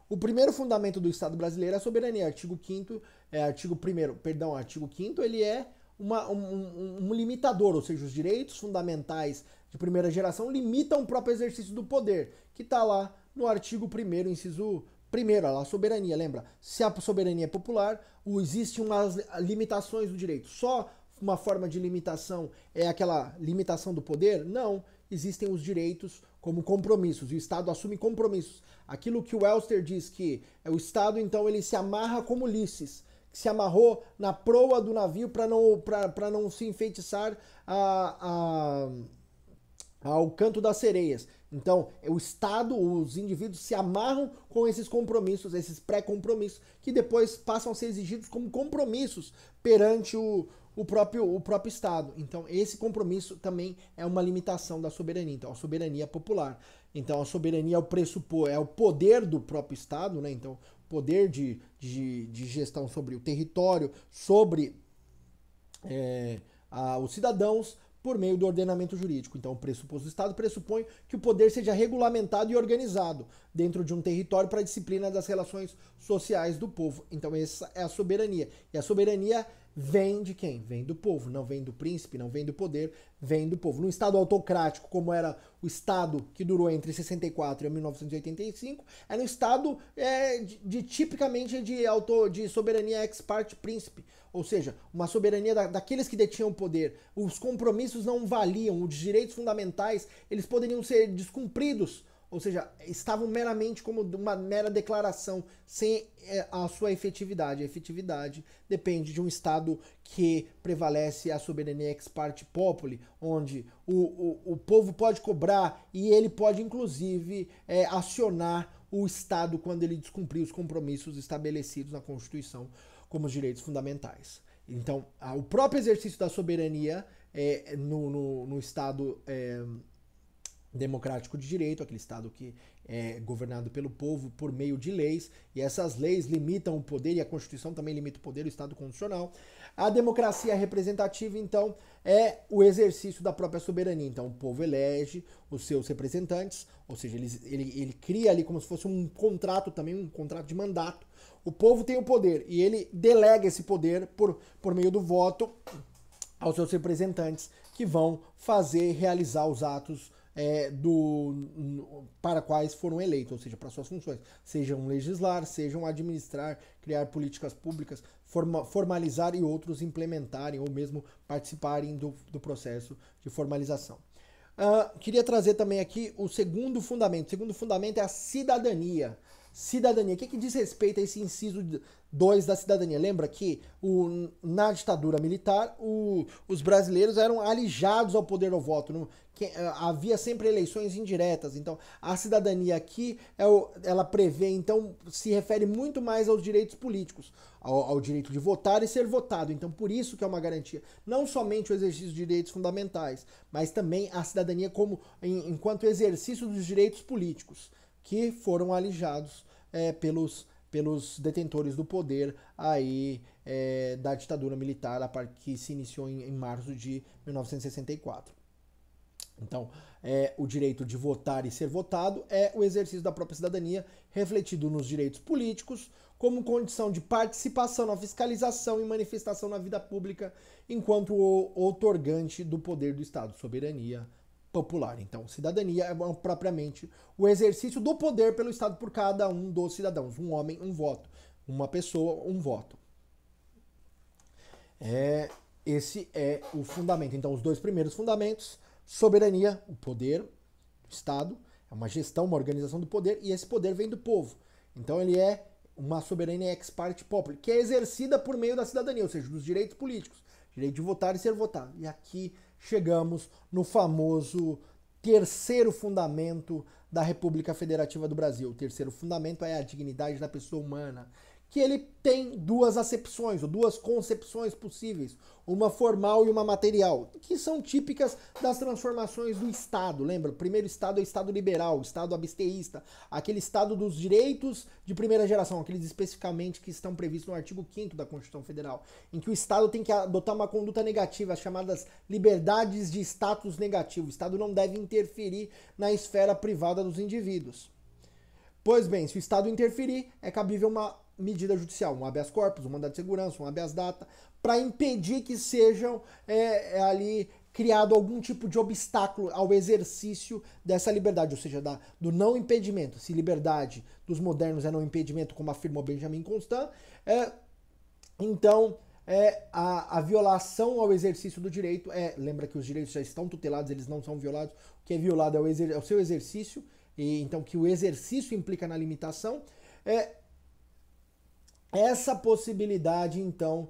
O primeiro fundamento do Estado brasileiro é a soberania. Artigo 5º, artigo 5º, ele é um limitador, ou seja, os direitos fundamentais de primeira geração limitam o próprio exercício do poder, que está lá no artigo 1º, inciso 1º, a soberania, lembra? Se a soberania é popular, existem umas limitações do direito. Só uma forma de limitação é aquela limitação do poder? Não. Existem os direitos como compromissos, e o Estado assume compromissos. Aquilo que o Elster diz que o Estado, então, ele se amarra como Ulisses, que se amarrou na proa do navio para não se enfeitiçar ao canto das sereias. Então, o Estado, os indivíduos se amarram com esses compromissos, esses pré-compromissos, que depois passam a ser exigidos como compromissos perante o próprio Estado. Então, esse compromisso também é uma limitação da soberania. Então, a soberania popular. Então, a soberania é o poder do próprio Estado, né? Então, poder de gestão sobre o território, sobre os cidadãos, por meio do ordenamento jurídico. Então, o pressuposto do Estado pressupõe que o poder seja regulamentado e organizado dentro de um território para a disciplina das relações sociais do povo. Então, essa é a soberania. E a soberania vem de quem? Vem do povo, não vem do príncipe, não vem do poder, vem do povo. No Estado autocrático, como era o Estado que durou entre 64 e 1985, era um Estado tipicamente de soberania ex parte príncipe, ou seja, uma soberania daqueles que detinham o poder. Os compromissos não valiam, os direitos fundamentais, eles poderiam ser descumpridos, ou seja, estavam meramente como uma mera declaração, sem a sua efetividade. A efetividade depende de um Estado que prevalece a soberania ex parte populi, onde o povo pode cobrar e ele pode, inclusive, acionar o Estado quando ele descumprir os compromissos estabelecidos na Constituição como os direitos fundamentais. Então, o próprio exercício da soberania no Estado democrático de direito, aquele Estado que é governado pelo povo por meio de leis, e essas leis limitam o poder, e a Constituição também limita o poder do Estado constitucional. A democracia representativa, então, é o exercício da própria soberania. Então, o povo elege os seus representantes, ou seja, ele cria ali como se fosse um contrato também, um contrato de mandato. O povo tem o poder, e ele delega esse poder por meio do voto aos seus representantes, que vão realizar os atos para quais foram eleitos, ou seja, para suas funções, sejam legislar, sejam administrar, criar políticas públicas, formalizar e outros implementarem ou mesmo participarem do processo de formalização. Queria trazer também aqui o segundo fundamento. O segundo fundamento é a cidadania. Cidadania. O que diz respeito a esse inciso 2 da cidadania? Lembra que na ditadura militar os brasileiros eram alijados ao poder do voto. Havia sempre eleições indiretas. Então, a cidadania aqui, ela prevê, então, se refere muito mais aos direitos políticos, ao direito de votar e ser votado. Então, por isso que é uma garantia. Não somente o exercício de direitos fundamentais, mas também a cidadania enquanto exercício dos direitos políticos, que foram alijados pelos detentores do poder aí da ditadura militar, que se iniciou em março de 1964. Então, o direito de votar e ser votado é o exercício da própria cidadania, refletido nos direitos políticos, como condição de participação na fiscalização e manifestação na vida pública, enquanto o outorgante do poder do Estado, soberania popular. Então, cidadania é propriamente o exercício do poder pelo Estado por cada um dos cidadãos. Um homem, um voto. Uma pessoa, um voto. Esse é o fundamento. Então, os dois primeiros fundamentos: soberania, o poder do Estado, é uma gestão, uma organização do poder, e esse poder vem do povo. Então, ele é uma soberania ex parte populi, que é exercida por meio da cidadania, ou seja, dos direitos políticos, direito de votar e ser votado. E aqui chegamos no famoso terceiro fundamento da República Federativa do Brasil. O terceiro fundamento é a dignidade da pessoa humana, que ele tem duas acepções, ou duas concepções possíveis, uma formal e uma material, que são típicas das transformações do Estado. Lembra? O primeiro Estado é o Estado liberal, o Estado absteísta, aquele Estado dos direitos de primeira geração, aqueles especificamente que estão previstos no artigo 5º da Constituição Federal, em que o Estado tem que adotar uma conduta negativa, as chamadas liberdades de status negativo. O Estado não deve interferir na esfera privada dos indivíduos. Pois bem, se o Estado interferir, é cabível uma medida judicial, um habeas corpus, um mandado de segurança, um habeas data, para impedir que sejam ali criado algum tipo de obstáculo ao exercício dessa liberdade, ou seja, do não impedimento. Se liberdade dos modernos é não impedimento, como afirmou Benjamin Constant, então a violação ao exercício do direito lembra que os direitos já estão tutelados, eles não são violados, o que é violado é o seu exercício, e então que o exercício implica na limitação. Essa possibilidade, então,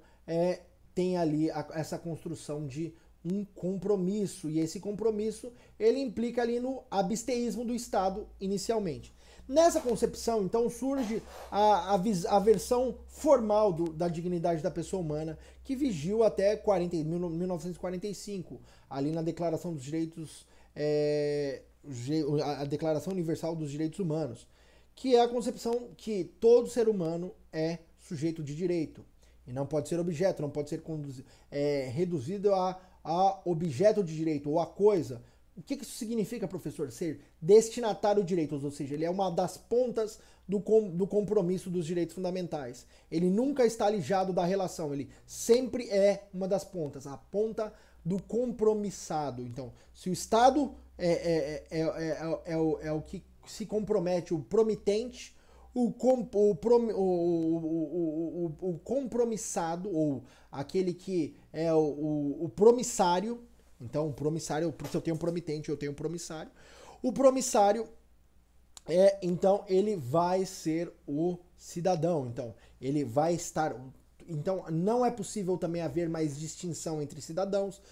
tem ali essa construção de um compromisso, e esse compromisso ele implica ali no absteísmo do Estado inicialmente. Nessa concepção, então, surge a versão formal da dignidade da pessoa humana, que vigiu até 1945, ali na Declaração dos Direitos, a Declaração Universal dos Direitos Humanos, que é a concepção que todo ser humano é sujeito de direito e não pode ser objeto, não pode ser reduzido a objeto de direito ou a coisa O que isso significa, professor? Ser destinatário de direitos, ou seja, ele é uma das pontas do compromisso dos direitos fundamentais. Ele nunca está alijado da relação, ele sempre é uma das pontas, a ponta do compromissado. Então, se o Estado é o que se compromete, o promitente, o compromissado, ou aquele que é o promissário. Então, o promissário, se eu tenho um promitente, eu tenho um promissário. O promissário então, ele vai ser o cidadão. Então, ele vai estar. Então, não é possível também haver mais distinção entre cidadãos.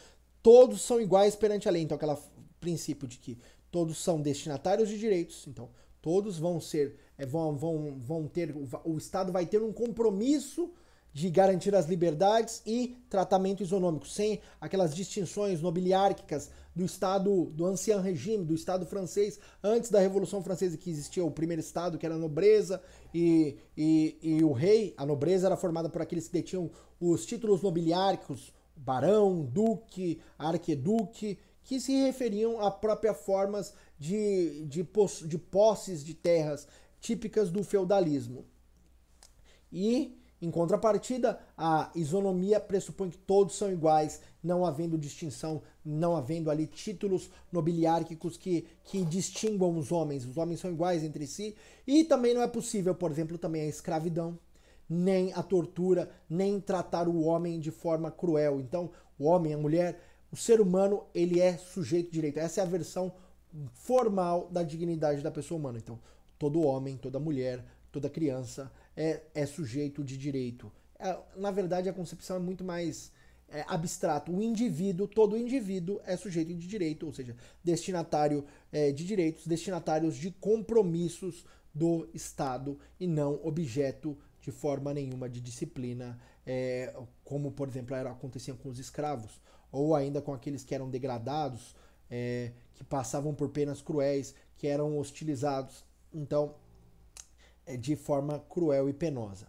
Todos são iguais perante a lei. Então, aquele princípio de que todos são destinatários de direitos. Então, todos vão ser, vão ter, o Estado vai ter um compromisso de garantir as liberdades e tratamento isonômico, sem aquelas distinções nobiliárquicas do Estado, do Ancien Regime, do Estado francês, antes da Revolução Francesa, que existia o primeiro Estado, que era a nobreza, e o rei. A nobreza era formada por aqueles que detinham os títulos nobiliárquicos, barão, duque, arqueduque, que se referiam a próprias formas de posses de terras típicas do feudalismo. E, em contrapartida, a isonomia pressupõe que todos são iguais, não havendo distinção, não havendo ali títulos nobiliárquicos que distinguam os homens. Os homens são iguais entre si. E também não é possível, por exemplo, também a escravidão, nem a tortura, nem tratar o homem de forma cruel. Então, o homem, a mulher, o ser humano, ele é sujeito de direito. Essa é a versão formal da dignidade da pessoa humana. Então, todo homem, toda mulher, toda criança é sujeito de direito. Na verdade, a concepção é muito mais abstrata. O indivíduo, todo indivíduo é sujeito de direito, ou seja, destinatário de direitos, destinatários de compromissos do Estado e não objeto de forma nenhuma de disciplina, como, por exemplo, acontecia com os escravos, ou ainda com aqueles que eram degradados, que passavam por penas cruéis, que eram hostilizados. Então, de forma cruel e penosa.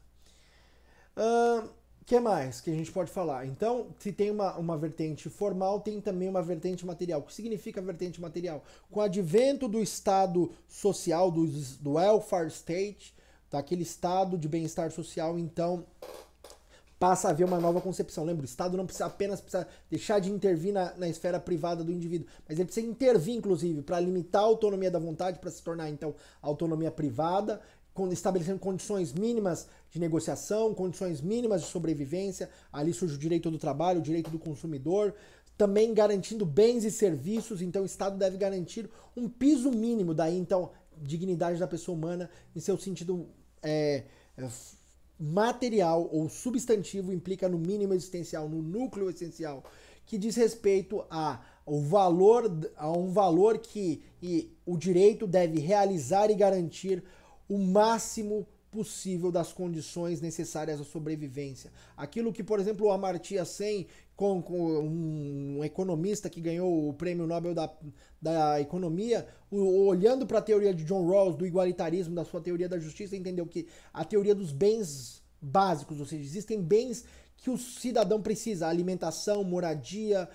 Que mais que a gente pode falar? Então, se tem uma vertente formal, tem também uma vertente material. O que significa vertente material? Com o advento do Estado social, do welfare state, daquele estado de bem-estar social, então passa a haver uma nova concepção. Lembra, o Estado não precisa apenas deixar de intervir na esfera privada do indivíduo, mas ele precisa intervir, inclusive, para limitar a autonomia da vontade, para se tornar, então, autonomia privada, estabelecendo condições mínimas de negociação, condições mínimas de sobrevivência. Ali surge o direito do trabalho, o direito do consumidor, também garantindo bens e serviços. Então o Estado deve garantir um piso mínimo, daí então dignidade da pessoa humana em seu sentido material ou substantivo, implica no mínimo existencial, no núcleo essencial, que diz respeito a um valor que o direito deve realizar e garantir o máximo possível das condições necessárias à sobrevivência. Aquilo que, por exemplo, o Amartya Sen, com um economista que ganhou o Prêmio Nobel da Economia, olhando para a teoria de John Rawls do igualitarismo, da sua teoria da justiça, entendeu que a teoria dos bens básicos, ou seja, existem bens que o cidadão precisa, alimentação, moradia,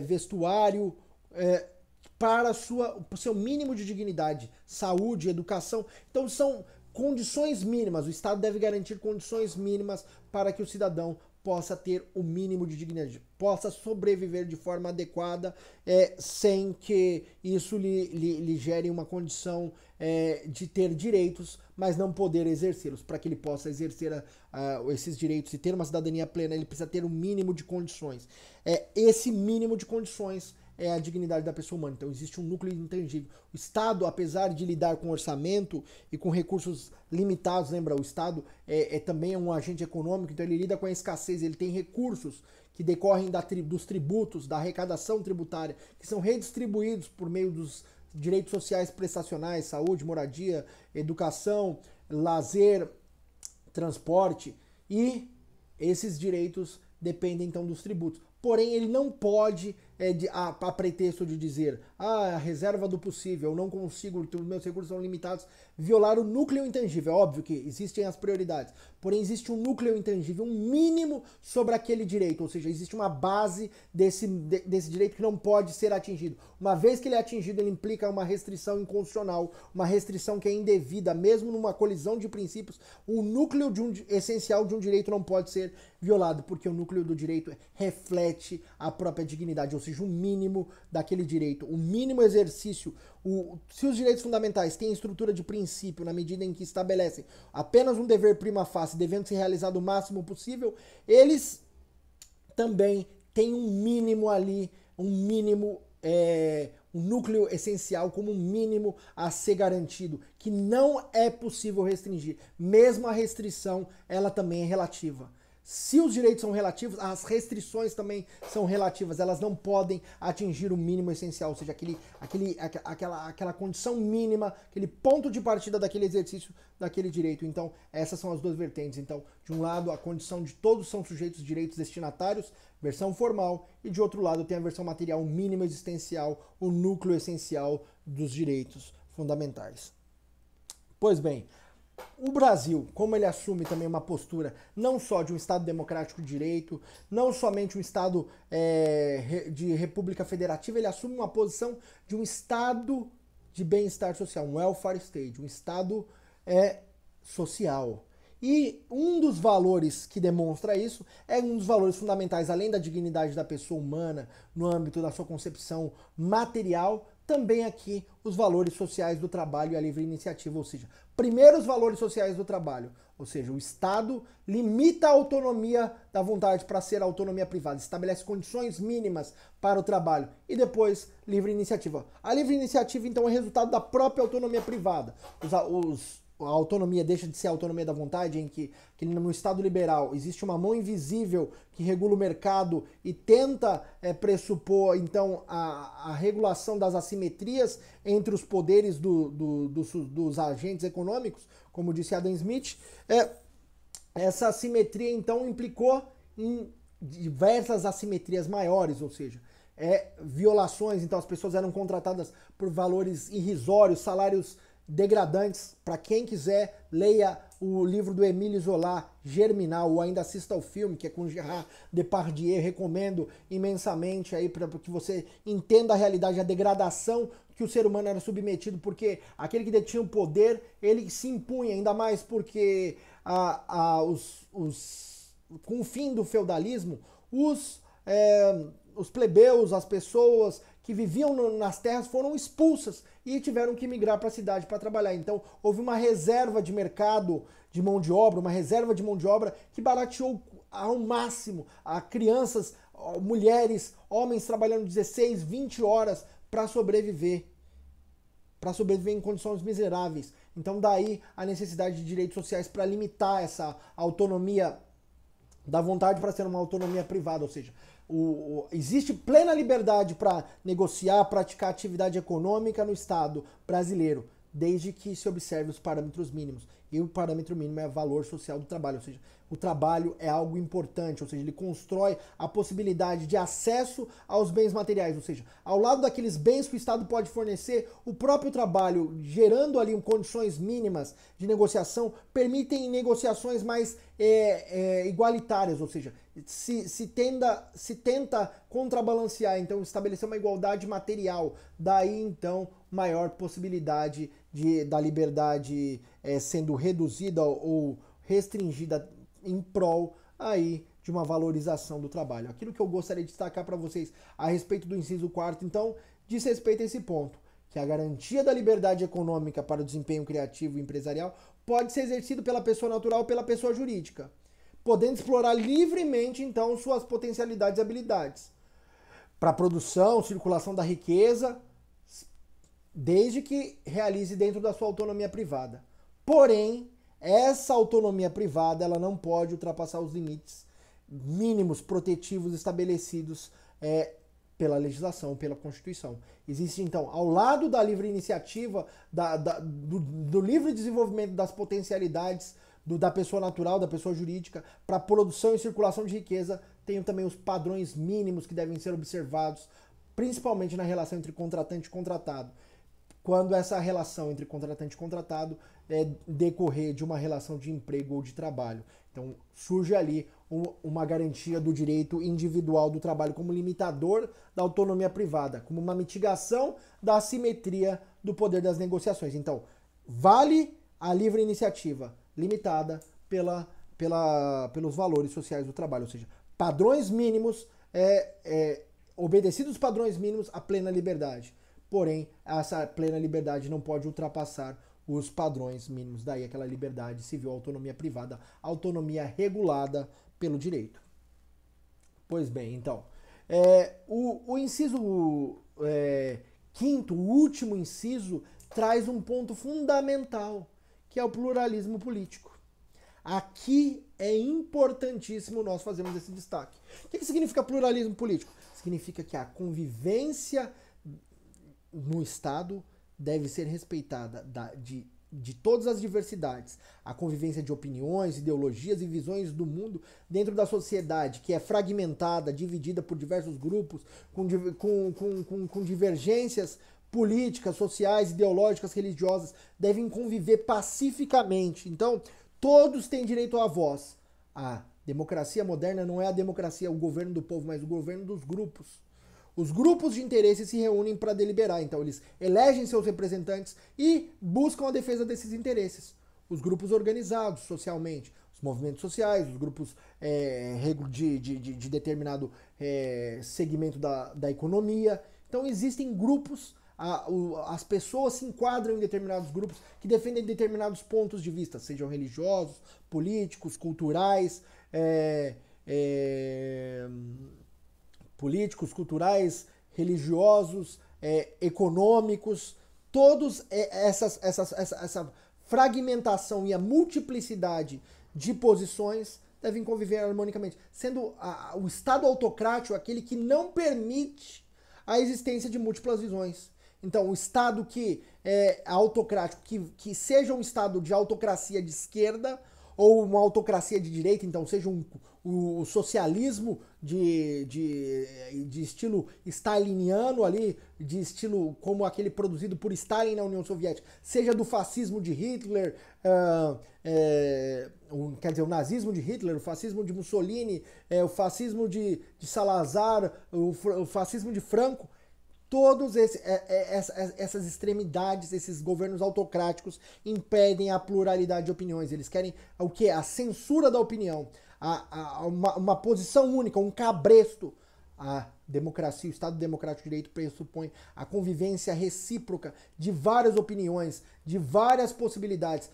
vestuário, para o seu mínimo de dignidade, saúde, educação. Então são condições mínimas, o Estado deve garantir condições mínimas para que o cidadão possa ter o mínimo de dignidade, possa sobreviver de forma adequada, sem que isso lhe gere uma condição de ter direitos, mas não poder exercê-los. Para que ele possa exercer esses direitos e ter uma cidadania plena, ele precisa ter um mínimo de condições. Esse mínimo de condições é a dignidade da pessoa humana. Então existe um núcleo intangível. O Estado, apesar de lidar com orçamento e com recursos limitados, lembra, o Estado também é um agente econômico, então ele lida com a escassez, ele tem recursos que decorrem dos tributos, da arrecadação tributária, que são redistribuídos por meio dos direitos sociais prestacionais, saúde, moradia, educação, lazer, transporte, e esses direitos dependem então dos tributos. Porém, ele não pode a pretexto de dizer a reserva do possível, eu não consigo, os meus recursos são limitados, violar o núcleo intangível. É óbvio que existem as prioridades, porém existe um núcleo intangível, um mínimo sobre aquele direito, ou seja, existe uma base desse direito que não pode ser atingido. Uma vez que ele é atingido, ele implica uma restrição inconstitucional, uma restrição que é indevida, mesmo numa colisão de princípios, o núcleo essencial de um direito não pode ser violado, porque o núcleo do direito reflete a própria dignidade, ou seja, o mínimo daquele direito, o mínimo exercício. Se os direitos fundamentais têm estrutura de princípio na medida em que estabelecem apenas um dever prima facie, devendo ser realizado o máximo possível, eles também têm um mínimo ali, um núcleo essencial como um mínimo a ser garantido, que não é possível restringir. Mesmo a restrição, ela também é relativa. Se os direitos são relativos, as restrições também são relativas. Elas não podem atingir o mínimo essencial, ou seja, aquela condição mínima, aquele ponto de partida daquele exercício daquele direito. Então, essas são as duas vertentes. Então, de um lado, a condição de todos são sujeitos direitos destinatários, versão formal, e de outro lado tem a versão material, o mínimo existencial, o núcleo essencial dos direitos fundamentais. Pois bem, o Brasil, como ele assume também uma postura não só de um Estado democrático de direito, não somente um Estado de república federativa, ele assume uma posição de um Estado de bem-estar social, um welfare state, um Estado social. E um dos valores que demonstra isso é um dos valores fundamentais, além da dignidade da pessoa humana, no âmbito da sua concepção material, também aqui os valores sociais do trabalho e a livre iniciativa, ou seja, primeiro os valores sociais do trabalho, ou seja, o Estado limita a autonomia da vontade para ser autonomia privada, estabelece condições mínimas para o trabalho e depois livre iniciativa. A livre iniciativa, então, é resultado da própria autonomia privada. A autonomia deixa de ser a autonomia da vontade, em que no Estado liberal existe uma mão invisível que regula o mercado e tenta pressupor, então, a regulação das assimetrias entre os poderes dos agentes econômicos, como disse Adam Smith. Essa assimetria, então, implicou em diversas assimetrias maiores, ou seja, violações. Então, as pessoas eram contratadas por valores irrisórios, salários degradantes. Para quem quiser, leia o livro do Émile Zola, Germinal, ou ainda assista ao filme, que é com Gerard Depardieu. Recomendo imensamente aí para que você entenda a realidade, a degradação que o ser humano era submetido, porque aquele que detinha o poder, ele se impunha, ainda mais porque com o fim do feudalismo, os plebeus, as pessoas que viviam nas terras foram expulsas e tiveram que migrar para a cidade para trabalhar. Então houve uma reserva de mercado de mão de obra, uma reserva de mão de obra que barateou ao máximo a crianças, mulheres, homens trabalhando 16, 20 horas para sobreviver em condições miseráveis. Então daí a necessidade de direitos sociais para limitar essa autonomia da vontade para ser uma autonomia privada, ou seja, existe plena liberdade para negociar, praticar atividade econômica no Estado brasileiro, desde que se observe os parâmetros mínimos. E o parâmetro mínimo é o valor social do trabalho, ou seja, o trabalho é algo importante, ou seja, ele constrói a possibilidade de acesso aos bens materiais, ou seja, ao lado daqueles bens que o Estado pode fornecer, o próprio trabalho, gerando ali condições mínimas de negociação, permitem negociações mais igualitárias, ou seja, se tenta contrabalancear, então estabelecer uma igualdade material, daí então maior possibilidade da liberdade sendo reduzida ou restringida em prol aí de uma valorização do trabalho. Aquilo que eu gostaria de destacar para vocês a respeito do inciso 4º, então, diz respeito a esse ponto, que a garantia da liberdade econômica para o desempenho criativo e empresarial pode ser exercido pela pessoa natural ou pela pessoa jurídica, podendo explorar livremente, então, suas potencialidades e habilidades para a produção, circulação da riqueza, desde que realize dentro da sua autonomia privada. Porém, essa autonomia privada ela não pode ultrapassar os limites mínimos protetivos estabelecidos pela legislação, pela Constituição. Existe, então, ao lado da livre iniciativa, do livre desenvolvimento das potencialidades da pessoa natural, da pessoa jurídica, para produção e circulação de riqueza, tem também os padrões mínimos que devem ser observados principalmente na relação entre contratante e contratado, quando essa relação entre contratante e contratado decorrer de uma relação de emprego ou de trabalho. Então surge ali uma garantia do direito individual do trabalho como limitador da autonomia privada, como uma mitigação da assimetria do poder das negociações. Então, vale a livre iniciativa, limitada pelos valores sociais do trabalho, ou seja, padrões mínimos, obedecidos padrões mínimos, a plena liberdade. Porém, essa plena liberdade não pode ultrapassar os padrões mínimos, daí aquela liberdade civil, autonomia privada, autonomia regulada pelo direito. Pois bem, então, o inciso quinto, o último inciso, traz um ponto fundamental, que é o pluralismo político. Aqui é importantíssimo nós fazermos esse destaque. O que significa pluralismo político? Significa que a convivência no Estado deve ser respeitada de todas as diversidades. A convivência de opiniões, ideologias e visões do mundo dentro da sociedade, que é fragmentada, dividida por diversos grupos, com divergências políticas, sociais, ideológicas, religiosas, devem conviver pacificamente. Então, todos têm direito à voz. A democracia moderna não é a democracia, o governo do povo, mas o governo dos grupos. Os grupos de interesse se reúnem para deliberar, então eles elegem seus representantes e buscam a defesa desses interesses. Os grupos organizados socialmente, os movimentos sociais, os grupos de determinado segmento da economia. Então existem grupos, as pessoas se enquadram em determinados grupos que defendem determinados pontos de vista, sejam religiosos, políticos, culturais, religiosos, econômicos, todos essa fragmentação e a multiplicidade de posições devem conviver harmonicamente, sendo o Estado autocrático aquele que não permite a existência de múltiplas visões. Então, o Estado que é autocrático, que seja um Estado de autocracia de esquerda ou uma autocracia de direita, então seja o socialismo de estilo staliniano ali, de estilo como aquele produzido por Stalin na União Soviética, seja do fascismo de Hitler, quer dizer, o nazismo de Hitler, o fascismo de Mussolini, o fascismo de Salazar, o fascismo de Franco. Todas essas extremidades, esses governos autocráticos impedem a pluralidade de opiniões. Eles querem o quê? A censura da opinião, uma posição única, um cabresto. A democracia, o Estado Democrático de Direito pressupõe a convivência recíproca de várias opiniões, de várias possibilidades.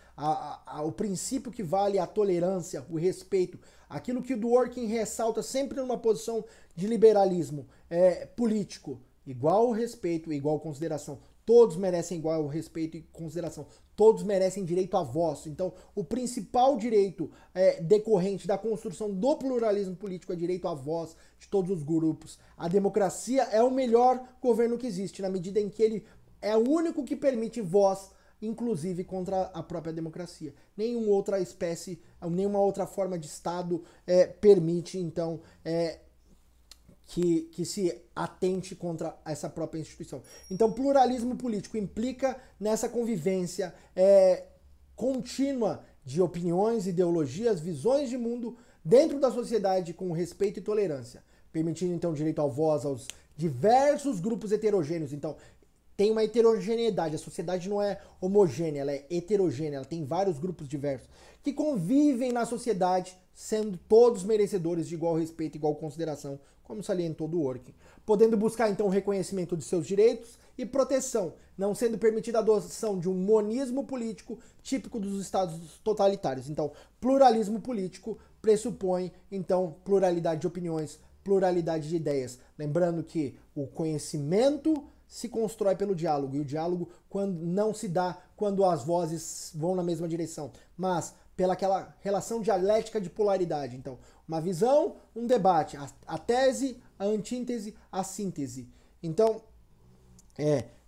O princípio que vale a tolerância, o respeito. Aquilo que o Dworkin ressalta sempre numa posição de liberalismo político. Igual respeito, igual consideração. Todos merecem igual respeito e consideração. Todos merecem direito à voz. Então, o principal direito decorrente da construção do pluralismo político é direito à voz de todos os grupos. A democracia é o melhor governo que existe, na medida em que ele é o único que permite voz, inclusive contra a própria democracia. Nenhuma outra espécie, nenhuma outra forma de Estado permite, então, que se atente contra essa própria instituição. Então, pluralismo político implica nessa convivência contínua de opiniões, ideologias, visões de mundo dentro da sociedade com respeito e tolerância, permitindo, então, direito à voz aos diversos grupos heterogêneos. Então, tem uma heterogeneidade, a sociedade não é homogênea, ela é heterogênea, ela tem vários grupos diversos que convivem na sociedade, sendo todos merecedores de igual respeito e igual consideração, como salientou Dworkin, podendo buscar então o reconhecimento de seus direitos e proteção, não sendo permitida a adoção de um monismo político típico dos estados totalitários. Então, pluralismo político pressupõe então pluralidade de opiniões, pluralidade de ideias, lembrando que o conhecimento se constrói pelo diálogo, e o diálogo não se dá quando as vozes vão na mesma direção, mas pelaquela relação dialética de polaridade. Então, uma visão, um debate, a tese, a antítese, a síntese. Então,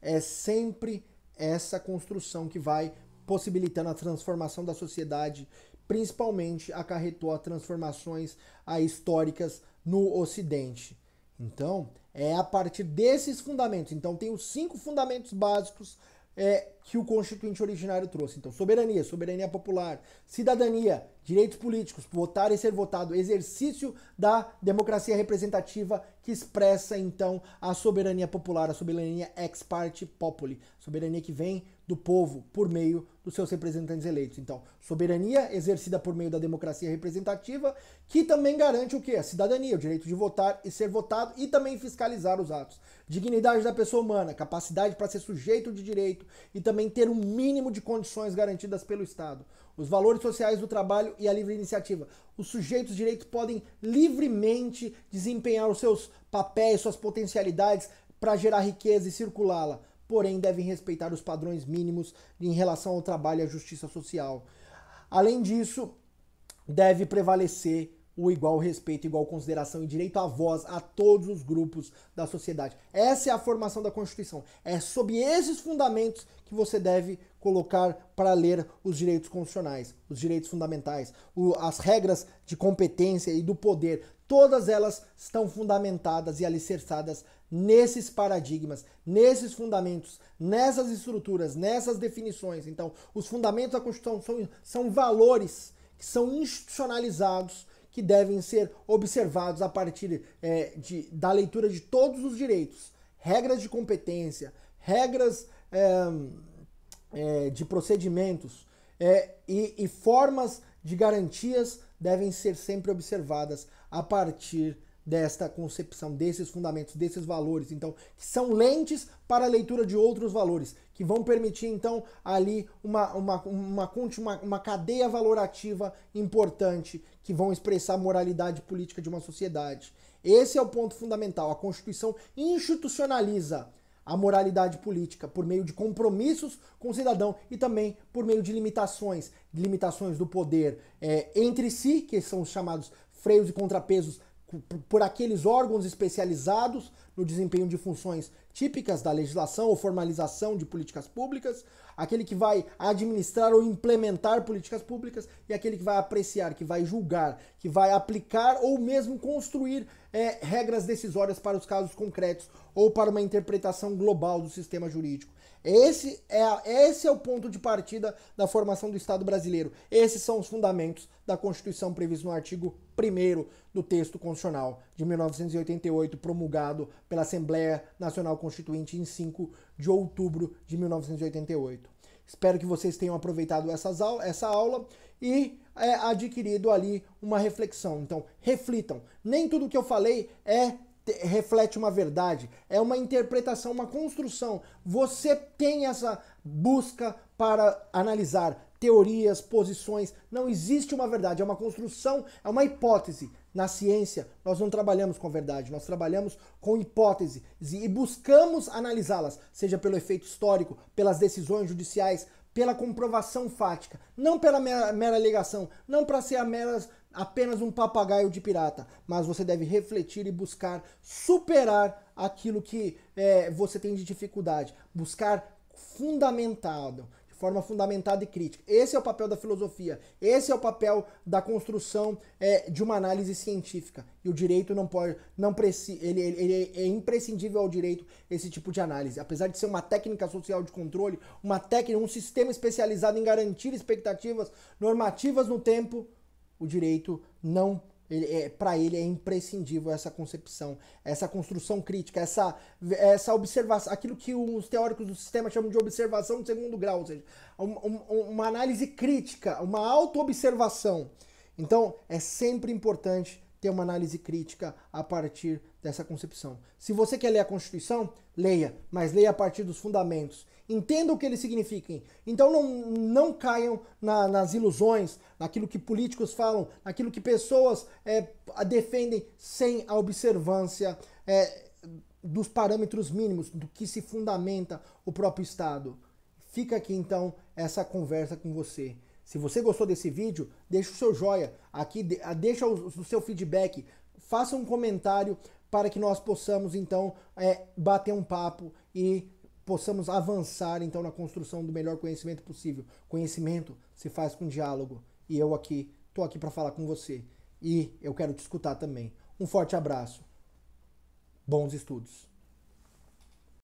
é sempre essa construção que vai possibilitando a transformação da sociedade, principalmente acarretou a transformações históricas no Ocidente. Então, É a partir desses fundamentos. Então tem os 5 fundamentos básicos que o Constituinte originário trouxe. Então, soberania, soberania popular, cidadania, direitos políticos, votar e ser votado, exercício da democracia representativa que expressa, então, a soberania popular, a soberania ex parte populi, soberania que vem do povo por meio dos seus representantes eleitos. Então, soberania exercida por meio da democracia representativa, que também garante o quê? A cidadania, o direito de votar e ser votado e também fiscalizar os atos. Dignidade da pessoa humana, capacidade para ser sujeito de direito e também ter um mínimo de condições garantidas pelo Estado. Os valores sociais do trabalho e a livre iniciativa. Os sujeitos de direito podem livremente desempenhar os seus papéis, suas potencialidades para gerar riqueza e circulá-la, porém devem respeitar os padrões mínimos em relação ao trabalho e à justiça social. Além disso, deve prevalecer o igual respeito, igual consideração e direito à voz a todos os grupos da sociedade. Essa é a formação da Constituição. É sob esses fundamentos que você deve colocar para ler os direitos constitucionais, os direitos fundamentais, as regras de competência e do poder. Todas elas estão fundamentadas e alicerçadas nesses paradigmas, nesses fundamentos, nessas estruturas, nessas definições. Então, os fundamentos da Constituição são valores que são institucionalizados, que devem ser observados a partir da leitura de todos os direitos, regras de competência, regras de procedimentos e formas de garantias devem ser sempre observadas a partir desta concepção, desses fundamentos, desses valores, então, que são lentes para a leitura de outros valores, que vão permitir, então, ali uma cadeia valorativa importante, que vão expressar a moralidade política de uma sociedade. Esse é o ponto fundamental. A Constituição institucionaliza a moralidade política por meio de compromissos com o cidadão e também por meio de limitações do poder entre si, que são os chamados freios e contrapesos por aqueles órgãos especializados no desempenho de funções típicas da legislação ou formalização de políticas públicas, aquele que vai administrar ou implementar políticas públicas e aquele que vai apreciar, que vai julgar, que vai aplicar ou mesmo construir regras decisórias para os casos concretos ou para uma interpretação global do sistema jurídico. Esse é o ponto de partida da formação do Estado brasileiro. Esses são os fundamentos da Constituição previstos no artigo 1º do texto constitucional de 1988, promulgado pela Assembleia Nacional Constituinte em 5 de outubro de 1988. Espero que vocês tenham aproveitado essa aula e adquirido ali uma reflexão. Então, reflitam. Nem tudo que eu falei reflete uma verdade, é uma interpretação, uma construção. Você tem essa busca para analisar teorias, posições. Não existe uma verdade, é uma construção, é uma hipótese. Na ciência, nós não trabalhamos com a verdade, nós trabalhamos com hipóteses e buscamos analisá-las, seja pelo efeito histórico, pelas decisões judiciais, pela comprovação fática, não pela mera alegação, não para ser apenas um papagaio de pirata, mas você deve refletir e buscar superar aquilo que você tem de dificuldade, buscar fundamentado, de forma fundamentada e crítica. Esse é o papel da filosofia, esse é o papel da construção de uma análise científica. E o direito ele é imprescindível ao direito esse tipo de análise. Apesar de ser uma técnica social de controle, um sistema especializado em garantir expectativas normativas no tempo, o direito não, para ele é imprescindível essa concepção, essa construção crítica, essa observação, aquilo que os teóricos do sistema chamam de observação de segundo grau, ou seja, uma análise crítica, uma auto-observação. Então, é sempre importante ter uma análise crítica a partir dessa concepção. Se você quer ler a Constituição, leia, mas leia a partir dos fundamentos. Entenda o que eles significam. Então não caiam nas ilusões, naquilo que políticos falam, naquilo que pessoas defendem sem a observância dos parâmetros mínimos do que se fundamenta o próprio Estado. Fica aqui então essa conversa com você. Se você gostou desse vídeo, deixa o seu joia, aqui, deixa o seu feedback, faça um comentário para que nós possamos então bater um papo e possamos avançar então na construção do melhor conhecimento possível. Conhecimento se faz com diálogo e eu estou aqui para falar com você e eu quero te escutar também. Um forte abraço. Bons estudos!